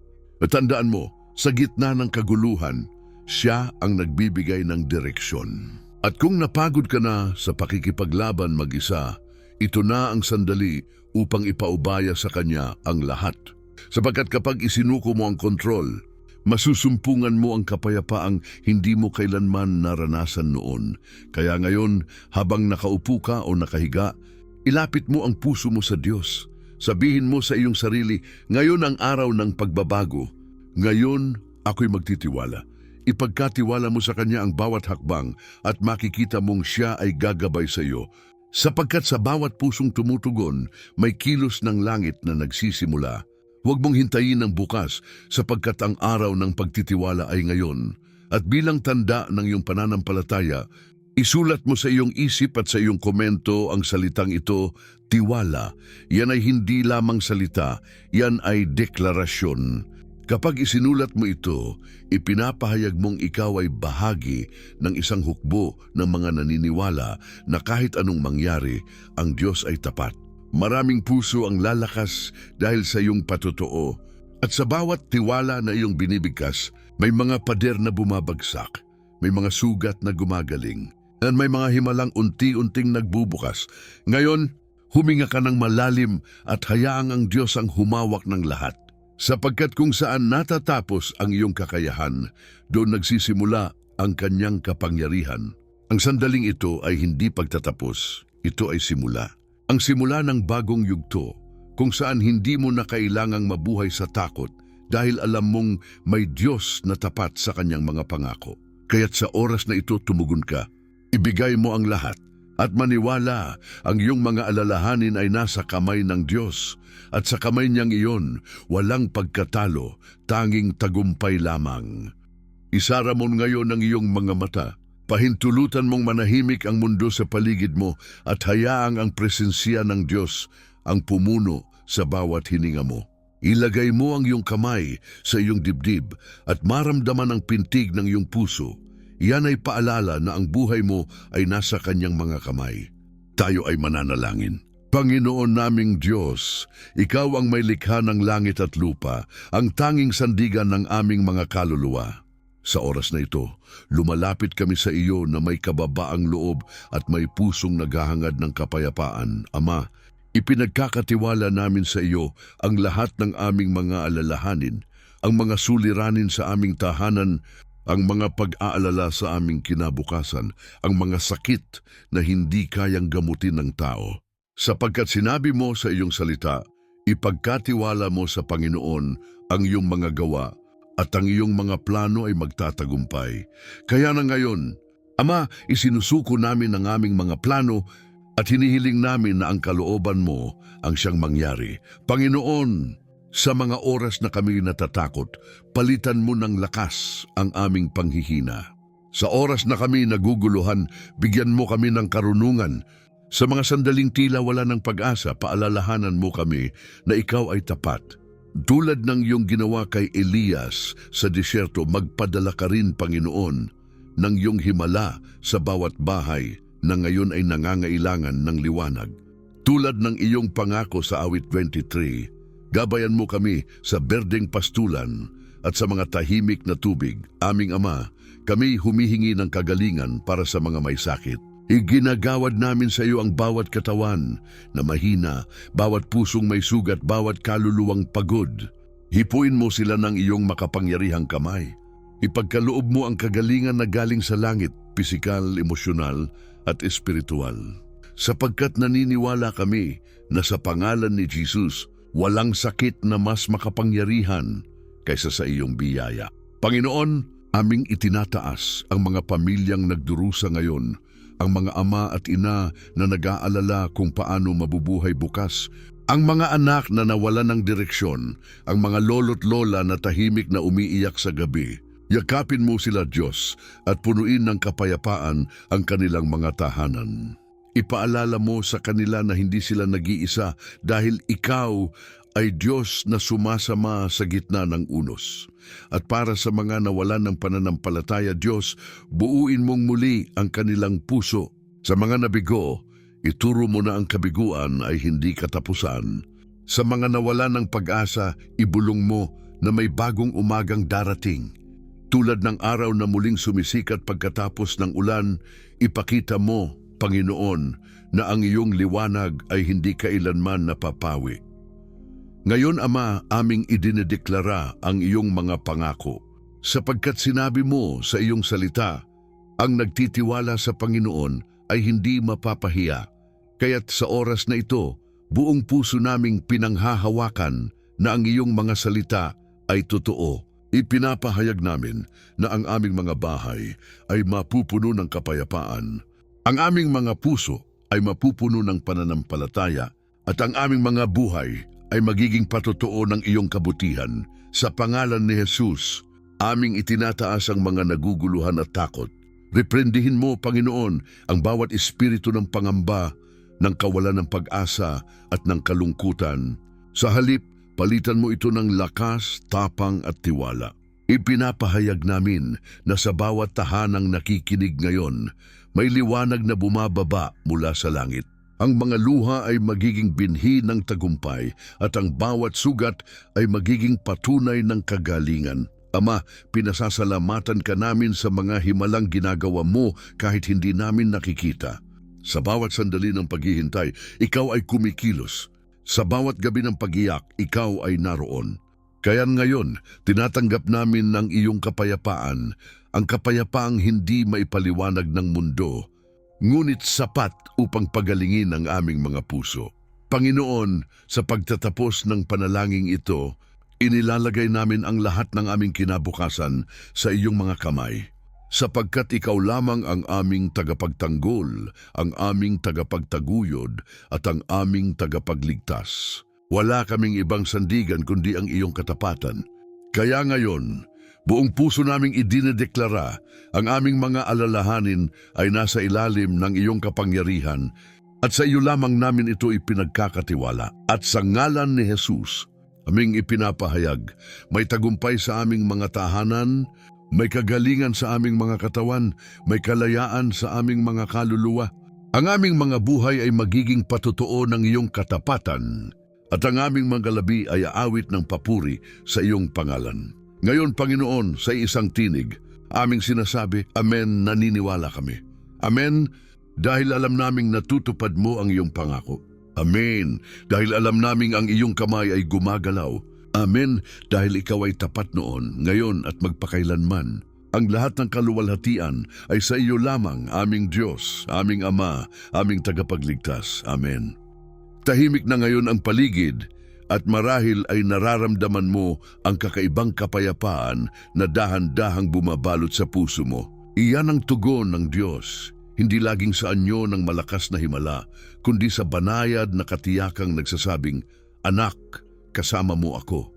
tandaan mo, sa gitna ng kaguluhan, siya ang nagbibigay ng direksyon. At kung napagod ka na sa pakikipaglaban mag-isa, ito na ang sandali upang ipaubaya sa Kanya ang lahat. Sapagkat kapag isinuko mo ang kontrol, masusumpungan mo ang kapayapaang hindi mo kailanman naranasan noon. Kaya ngayon, habang nakaupo ka o nakahiga, ilapit mo ang puso mo sa Diyos. Sabihin mo sa iyong sarili, ngayon ang araw ng pagbabago. Ngayon, ako'y magtitiwala. Ipagkatiwala mo sa Kanya ang bawat hakbang at makikita mong siya ay gagabay sa iyo. Sapagkat sa bawat pusong tumutugon, may kilos ng langit na nagsisimula. Huwag mong hintayin ang bukas sapagkat ang araw ng pagtitiwala ay ngayon. At bilang tanda ng iyong pananampalataya, isulat mo sa iyong isip at sa iyong komento ang salitang ito, tiwala. Yan ay hindi lamang salita, yan ay deklarasyon. Kapag isinulat mo ito, ipinapahayag mong ikaw ay bahagi ng isang hukbo ng mga naniniwala na kahit anong mangyari, ang Diyos ay tapat. Maraming puso ang lalakas dahil sa iyong patotoo. At sa bawat tiwala na iyong binibigkas, may mga pader na bumabagsak, may mga sugat na gumagaling, at may mga himalang unti-unting nagbubukas. Ngayon, huminga ka ng malalim at hayaang ang Diyos ang humawak ng lahat. Sapagkat kung saan natatapos ang iyong kakayahan, doon nagsisimula ang Kanyang kapangyarihan. Ang sandaling ito ay hindi pagtatapos, ito ay simula. Ang simula ng bagong yugto, kung saan hindi mo na kailangang mabuhay sa takot dahil alam mong may Diyos na tapat sa Kanyang mga pangako. Kaya't sa oras na ito tumugon ka, ibigay mo ang lahat at maniwala ang iyong mga alalahanin ay nasa kamay ng Diyos. At sa kamay niyang iyon, walang pagkatalo, tanging tagumpay lamang. Isara mo ngayon ang iyong mga mata. Pahintulutan mong manahimik ang mundo sa paligid mo at hayaang ang presensya ng Diyos ang pumuno sa bawat hininga mo. Ilagay mo ang iyong kamay sa iyong dibdib at maramdaman ang pintig ng iyong puso. Yan ay paalala na ang buhay mo ay nasa Kanyang mga kamay. Tayo ay mananalangin. Panginoon naming Diyos, Ikaw ang may likha ng langit at lupa, ang tanging sandigan ng aming mga kaluluwa. Sa oras na ito, lumalapit kami sa iyo na may kababaang loob at may pusong naghahangad ng kapayapaan. Ama, ipinagkakatiwala namin sa iyo ang lahat ng aming mga alalahanin, ang mga suliranin sa aming tahanan, ang mga pag-aalala sa aming kinabukasan, ang mga sakit na hindi kayang gamutin ng tao. Sapagkat sinabi mo sa iyong salita, ipagkatiwala mo sa Panginoon ang iyong mga gawa at ang iyong mga plano ay magtatagumpay. Kaya na ngayon, Ama, isinusuko namin ang aming mga plano at hinihiling namin na ang kalooban mo ang siyang mangyari. Panginoon, sa mga oras na kami natatakot, palitan mo ng lakas ang aming panghihina. Sa oras na kami naguguluhan, bigyan mo kami ng karunungan. Sa mga sandaling tila wala ng pag-asa, paalalahanan mo kami na ikaw ay tapat. Tulad ng iyong ginawa kay Elias sa disyerto, magpadala ka rin, Panginoon, ng iyong himala sa bawat bahay na ngayon ay nangangailangan ng liwanag. Tulad ng iyong pangako sa awit 23, gabayan mo kami sa berdeng pastulan at sa mga tahimik na tubig. Aming Ama, kami humihingi ng kagalingan para sa mga may sakit. Iginagawad namin sa iyo ang bawat katawan na mahina, bawat pusong may sugat, bawat kaluluwang pagod. Hipuin mo sila ng iyong makapangyarihang kamay. Ipagkaloob mo ang kagalingan na galing sa langit, pisikal, emosyonal at espiritual. Sapagkat naniniwala kami na sa pangalan ni Jesus, walang sakit na mas makapangyarihan kaysa sa iyong biyaya. Panginoon, aming itinataas ang mga pamilyang nagdurusa ngayon, ang mga ama at ina na nag-aalala kung paano mabubuhay bukas, ang mga anak na nawalan ng direksyon, ang mga lolo't lola na tahimik na umiiyak sa gabi. Yakapin mo sila, Diyos, at punuin ng kapayapaan ang kanilang mga tahanan. Ipaalala mo sa kanila na hindi sila nag-iisa dahil ikaw ay Diyos na sumasama sa gitna ng unos. At para sa mga nawalan ng pananampalataya, Diyos, buuin mong muli ang kanilang puso. Sa mga nabigo, ituro mo na ang kabiguan ay hindi katapusan. Sa mga nawalan ng pag-asa, ibulong mo na may bagong umagang darating. Tulad ng araw na muling sumisikat pagkatapos ng ulan, ipakita mo, Panginoon, na ang iyong liwanag ay hindi kailanman napapawi. Ngayon, Ama, aming idinedeklara ang iyong mga pangako, sapagkat sinabi mo sa iyong salita, ang nagtitiwala sa Panginoon ay hindi mapapahiya. Kaya't sa oras na ito, buong puso naming pinanghahawakan na ang iyong mga salita ay totoo. Ipinapahayag namin na ang aming mga bahay ay mapupuno ng kapayapaan. Ang aming mga puso ay mapupuno ng pananampalataya at ang aming mga buhay ay magiging patotoo ng iyong kabutihan. Sa pangalan ni Jesus, aming itinataas ang mga naguguluhan at takot. Reprendihin mo, Panginoon, ang bawat espiritu ng pangamba, ng kawalan ng pag-asa at ng kalungkutan. Sa halip, palitan mo ito ng lakas, tapang at tiwala. Ipinapahayag namin na sa bawat tahanang nakikinig ngayon, may liwanag na bumababa mula sa langit. Ang mga luha ay magiging binhi ng tagumpay at ang bawat sugat ay magiging patunay ng kagalingan. Ama, pinasasalamatan ka namin sa mga himalang ginagawa mo kahit hindi namin nakikita. Sa bawat sandali ng paghihintay, ikaw ay kumikilos. Sa bawat gabi ng pag-iyak, ikaw ay naroon. Kaya ngayon, tinatanggap namin ng iyong kapayapaan, ang kapayapaang hindi maipaliwanag ng mundo, ngunit sapat upang pagalingin ang aming mga puso. Panginoon, sa pagtatapos ng panalangin ito, inilalagay namin ang lahat ng aming kinabukasan sa iyong mga kamay, sapagkat ikaw lamang ang aming tagapagtanggol, ang aming tagapagtaguyod, at ang aming tagapagligtas. Wala kaming ibang sandigan kundi ang iyong katapatan. Kaya ngayon, buong puso naming idinedeklara ang aming mga alalahanin ay nasa ilalim ng iyong kapangyarihan at sa iyo lamang namin ito ipinagkakatiwala. At sa ngalan ni Jesus, aming ipinapahayag, may tagumpay sa aming mga tahanan, may kagalingan sa aming mga katawan, may kalayaan sa aming mga kaluluwa. Ang aming mga buhay ay magiging patotoo ng iyong katapatan at ang aming mga labi ay aawit ng papuri sa iyong pangalan. Ngayon, Panginoon, sa isang tinig, aming sinasabi, Amen, naniniwala kami. Amen, dahil alam naming natutupad mo ang iyong pangako. Amen, dahil alam naming ang iyong kamay ay gumagalaw. Amen, dahil ikaw ay tapat noon, ngayon at magpakailanman. Ang lahat ng kaluwalhatian ay sa iyo lamang, aming Diyos, aming Ama, aming tagapagligtas. Amen. Tahimik na ngayon ang paligid, at marahil ay nararamdaman mo ang kakaibang kapayapaan na dahan-dahang bumabalot sa puso mo. Iyan ang tugon ng Diyos, hindi laging sa anyo ng malakas na himala, kundi sa banayad na katiyakang nagsasabing, Anak, kasama mo ako.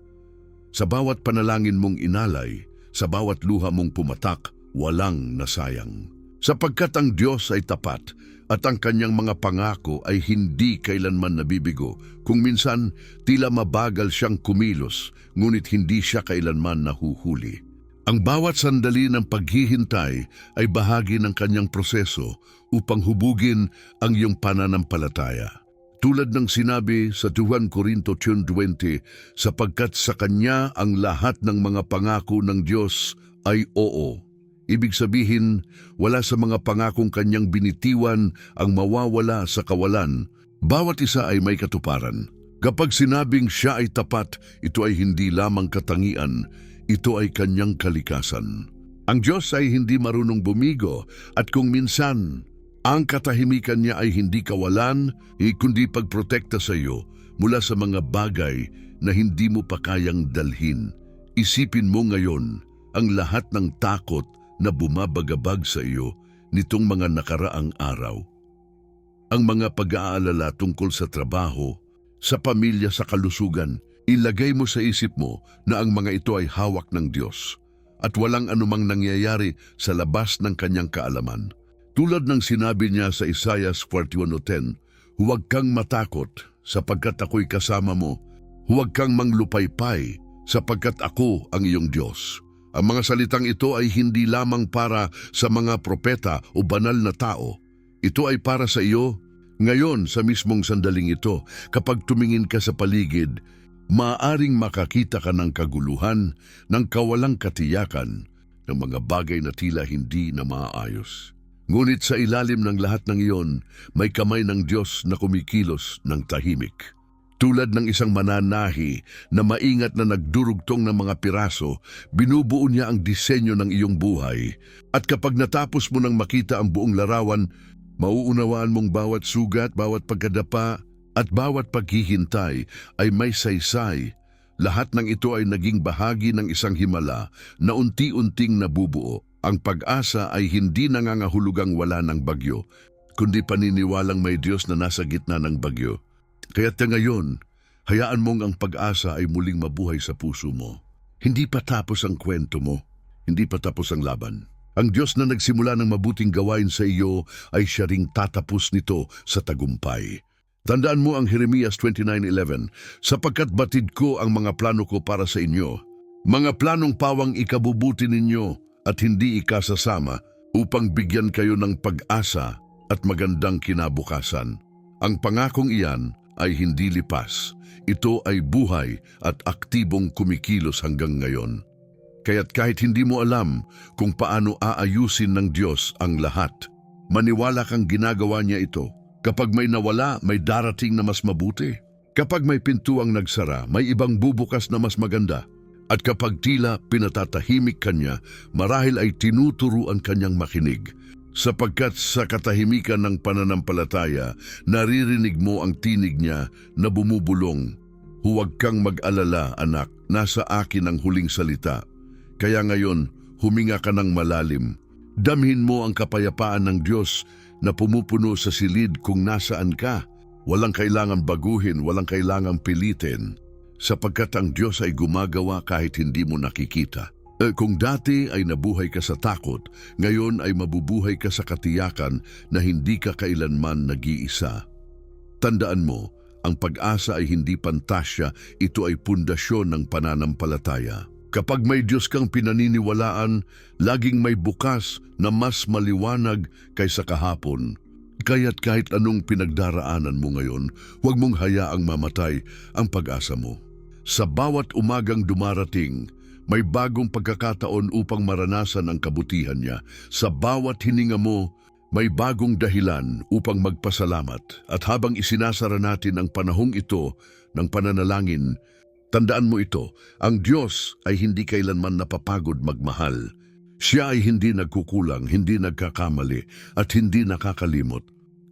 Sa bawat panalangin mong inalay, sa bawat luha mong pumatak, walang nasayang. Sapagkat ang Diyos ay tapat, at ang kanyang mga pangako ay hindi kailanman nabibigo. Kung minsan, tila mabagal siyang kumilos, ngunit hindi siya kailanman nahuhuli. Ang bawat sandali ng paghihintay ay bahagi ng kanyang proseso upang hubugin ang iyong pananampalataya. Tulad ng sinabi sa 2 Corinto 10:20, sapagkat sa Kanya ang lahat ng mga pangako ng Diyos ay oo. Ibig sabihin, wala sa mga pangakong Kanyang binitiwan ang mawawala sa kawalan. Bawat isa ay may katuparan. Kapag sinabing siya ay tapat, ito ay hindi lamang katangian, ito ay Kanyang kalikasan. Ang Diyos ay hindi marunong bumigo at kung minsan, ang katahimikan niya ay hindi kawalan, kundi pagprotekta sa iyo mula sa mga bagay na hindi mo pa kayang dalhin. Isipin mo ngayon ang lahat ng takot na bumabagabag sa iyo nitong mga nakaraang araw. Ang mga pag-aalala tungkol sa trabaho, sa pamilya, sa kalusugan, ilagay mo sa isip mo na ang mga ito ay hawak ng Diyos at walang anumang nangyayari sa labas ng kanyang kaalaman. Tulad ng sinabi niya sa Isaiah 41:10, huwag kang matakot sapagkat ako'y kasama mo. Huwag kang manglupaypay sapagkat ako ang iyong Diyos. Ang mga salitang ito ay hindi lamang para sa mga propeta o banal na tao. Ito ay para sa iyo. Ngayon, sa mismong sandaling ito, kapag tumingin ka sa paligid, maaaring makakita ka ng kaguluhan, ng kawalang katiyakan, ng mga bagay na tila hindi na maayos. Ngunit sa ilalim ng lahat ng iyon, may kamay ng Diyos na kumikilos ng tahimik. Tulad ng isang mananahi na maingat na nagdurugtong ng mga piraso, binubuo niya ang disenyo ng iyong buhay. At kapag natapos mo nang makita ang buong larawan, mauunawaan mong bawat sugat, bawat pagkadapa, at bawat paghihintay ay may saysay. Lahat ng ito ay naging bahagi ng isang himala na unti-unting nabubuo. Ang pag-asa ay hindi nangangahulugang wala ng bagyo, kundi paniniwalang may Diyos na nasa gitna ng bagyo. Kaya't ngayon, hayaan mong ang pag-asa ay muling mabuhay sa puso mo. Hindi pa tapos ang kwento mo, hindi pa tapos ang laban. Ang Diyos na nagsimula ng mabuting gawain sa iyo ay siya ring tatapos nito sa tagumpay. Tandaan mo ang Jeremias 29:11, sapagkat batid ko ang mga plano ko para sa inyo, mga planong pawang ikabubuti ninyo at hindi ikasasama upang bigyan kayo ng pag-asa at magandang kinabukasan. Ang pangakong iyan ay hindi lipas. Ito ay buhay at aktibong kumikilos hanggang ngayon. Kaya't kahit hindi mo alam kung paano aayusin ng Diyos ang lahat, maniwala kang ginagawa niya ito. Kapag may nawala, may darating na mas mabuti. Kapag may pintuang nagsara, may ibang bubukas na mas maganda. At kapag tila pinatatahimik kanya, marahil ay tinuturuan kanyang makinig. Sapagkat sa katahimikan ng pananampalataya, naririnig mo ang tinig niya na bumubulong. Huwag kang mag-alala, anak, nasa akin ang huling salita. Kaya ngayon, huminga ka ng malalim. Damhin mo ang kapayapaan ng Diyos na pumupuno sa silid kung nasaan ka. Walang kailangan baguhin, walang kailangan pilitin. Sapagkat ang Diyos ay gumagawa kahit hindi mo nakikita. Kung dati ay nabuhay ka sa takot, ngayon ay mabubuhay ka sa katiyakan na hindi ka kailanman nag-iisa. Tandaan mo, ang pag-asa ay hindi pantasya, ito ay pundasyon ng pananampalataya. Kapag may Diyos kang pinaniniwalaan, laging may bukas na mas maliwanag kaysa kahapon. Kaya't kahit anong pinagdaraanan mo ngayon, huwag mong hayaang mamatay ang pag-asa mo. Sa bawat umagang dumarating, may bagong pagkakataon upang maranasan ang kabutihan niya. Sa bawat hininga mo, may bagong dahilan upang magpasalamat. At habang isinasara natin ang panahong ito ng pananalangin, tandaan mo ito, ang Diyos ay hindi kailanman napapagod magmahal. Siya ay hindi nagkukulang, hindi nagkakamali, at hindi nakakalimot.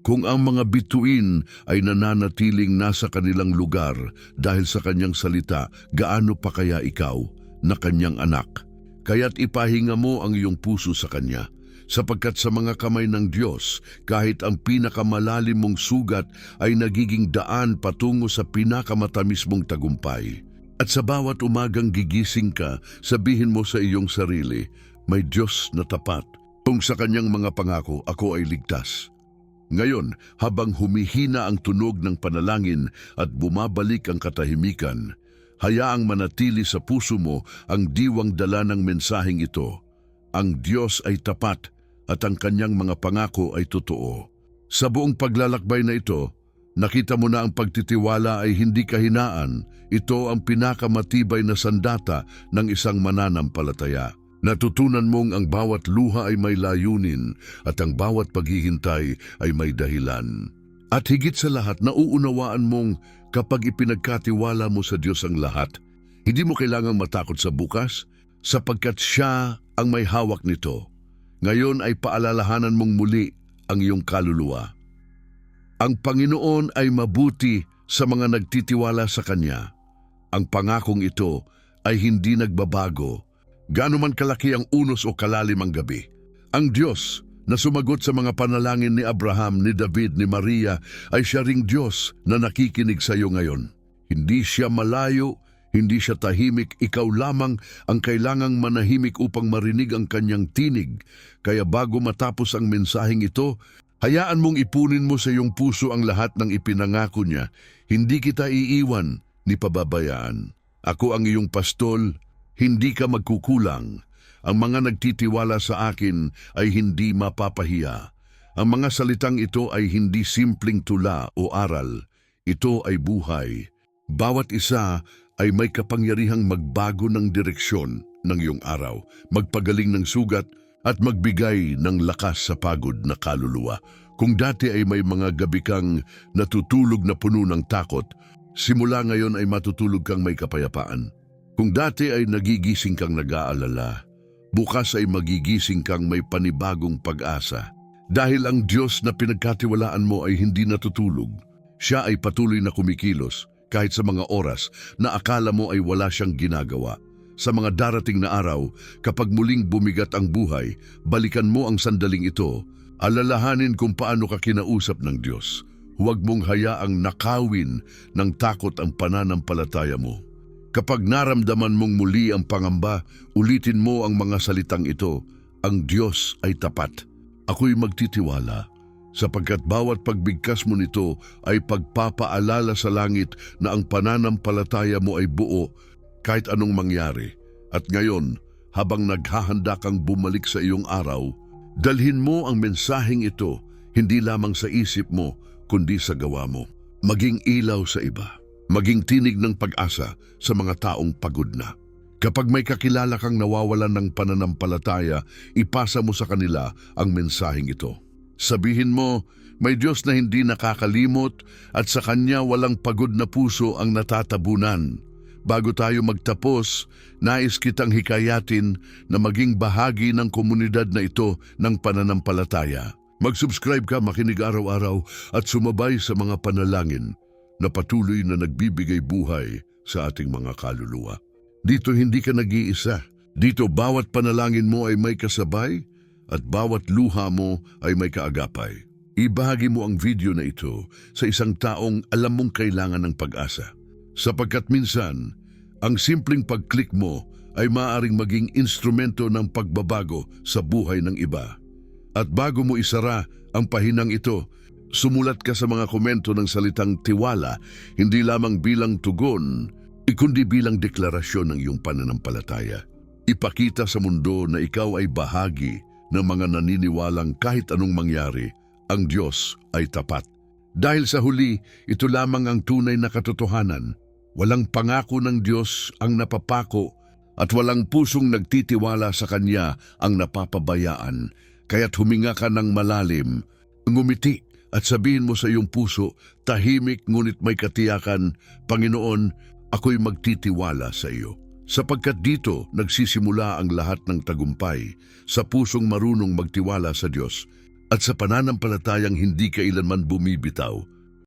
Kung ang mga bituin ay nananatiling nasa kanilang lugar dahil sa kanyang salita, gaano pa kaya ikaw na kanyang anak? Kaya't ipahinga mo ang iyong puso sa kanya, sapagkat sa mga kamay ng Diyos, kahit ang pinakamalalim mong sugat ay nagiging daan patungo sa pinakamatamis mong tagumpay. At sa bawat umagang gigising ka, sabihin mo sa iyong sarili, may Diyos na tapat. Kung sa kanyang mga pangako, ako ay ligtas. Ngayon, habang humihina ang tunog ng panalangin at bumabalik ang katahimikan, hayaang manatili sa puso mo ang diwang dala ng mensaheng ito. Ang Diyos ay tapat at ang kanyang mga pangako ay totoo. Sa buong paglalakbay na ito, nakita mo na ang pagtitiwala ay hindi kahinaan. Ito ang pinakamatibay na sandata ng isang mananampalataya. Natutunan mong ang bawat luha ay may layunin at ang bawat paghihintay ay may dahilan. At higit sa lahat, nauunawaan mong kapag ipinagkatiwala mo sa Diyos ang lahat, hindi mo kailangang matakot sa bukas sapagkat Siya ang may hawak nito. Ngayon ay paalalahanan mong muli ang iyong kaluluwa. Ang Panginoon ay mabuti sa mga nagtitiwala sa Kanya. Ang pangakong ito ay hindi nagbabago. Gaano man kalaki ang unos o kalalim ang gabi. Ang Diyos na sumagot sa mga panalangin ni Abraham, ni David, ni Maria ay Siya ring Diyos na nakikinig sa iyo ngayon. Hindi Siya malayo, hindi Siya tahimik, ikaw lamang ang kailangang manahimik upang marinig ang Kanyang tinig. Kaya bago matapos ang mensaheng ito, hayaan mong ipunin mo sa iyong puso ang lahat ng ipinangako Niya. Hindi kita iiwan ni pababayaan. Ako ang iyong pastol, hindi ka magkukulang. Ang mga nagtitiwala sa akin ay hindi mapapahiya. Ang mga salitang ito ay hindi simpleng tula o aral. Ito ay buhay. Bawat isa ay may kapangyarihang magbago ng direksyon ng iyong araw, magpagaling ng sugat at magbigay ng lakas sa pagod na kaluluwa. Kung dati ay may mga gabi kang natutulog na puno ng takot, simula ngayon ay matutulog kang may kapayapaan. Kung dati ay nagigising kang nag-aalala, bukas ay magigising kang may panibagong pag-asa. Dahil ang Diyos na pinagkatiwalaan mo ay hindi natutulog. Siya ay patuloy na kumikilos kahit sa mga oras na akala mo ay wala siyang ginagawa. Sa mga darating na araw, kapag muling bumigat ang buhay, balikan mo ang sandaling ito, alalahanin kung paano ka kinausap ng Diyos. Huwag mong hayaang nakawin ng takot ang pananampalataya mo. Kapag naramdaman mong muli ang pangamba, ulitin mo ang mga salitang ito, ang Diyos ay tapat. Ako'y magtitiwala, sapagkat bawat pagbigkas mo nito ay pagpapaalala sa langit na ang pananampalataya mo ay buo kahit anong mangyari. At ngayon, habang naghahanda kang bumalik sa iyong araw, dalhin mo ang mensaheng ito hindi lamang sa isip mo, kundi sa gawa mo. Maging ilaw sa iba. Maging tinig ng pag-asa sa mga taong pagod na. Kapag may kakilala kang nawawalan ng pananampalataya, ipasa mo sa kanila ang mensaheng ito. Sabihin mo, may Diyos na hindi nakakalimot at sa Kanya walang pagod na puso ang natatabunan. Bago tayo magtapos, nais kitang hikayatin na maging bahagi ng komunidad na ito ng pananampalataya. Mag-subscribe ka, makinig araw-araw at sumabay sa mga panalangin na patuloy na nagbibigay buhay sa ating mga kaluluwa. Dito hindi ka nag-iisa. Dito bawat panalangin mo ay may kasabay at bawat luha mo ay may kaagapay. Ibahagi mo ang video na ito sa isang taong alam mong kailangan ng pag-asa. Sapagkat minsan, ang simpleng pag-click mo ay maaaring maging instrumento ng pagbabago sa buhay ng iba. At bago mo isara ang pahinang ito, sumulat ka sa mga komento ng salitang tiwala, hindi lamang bilang tugon, kundi bilang deklarasyon ng iyong pananampalataya. Ipakita sa mundo na ikaw ay bahagi ng mga naniniwalang kahit anong mangyari, ang Diyos ay tapat. Dahil sa huli, ito lamang ang tunay na katotohanan. Walang pangako ng Diyos ang napapako at walang pusong nagtitiwala sa Kanya ang napapabayaan. Kaya't huminga ka ng malalim, ngumiti at sabihin mo sa iyong puso, tahimik ngunit may katiyakan, Panginoon, ako'y magtitiwala sa iyo. Sapagkat dito nagsisimula ang lahat ng tagumpay, sa pusong marunong magtiwala sa Diyos at sa pananampalatayang hindi kailanman bumibitaw.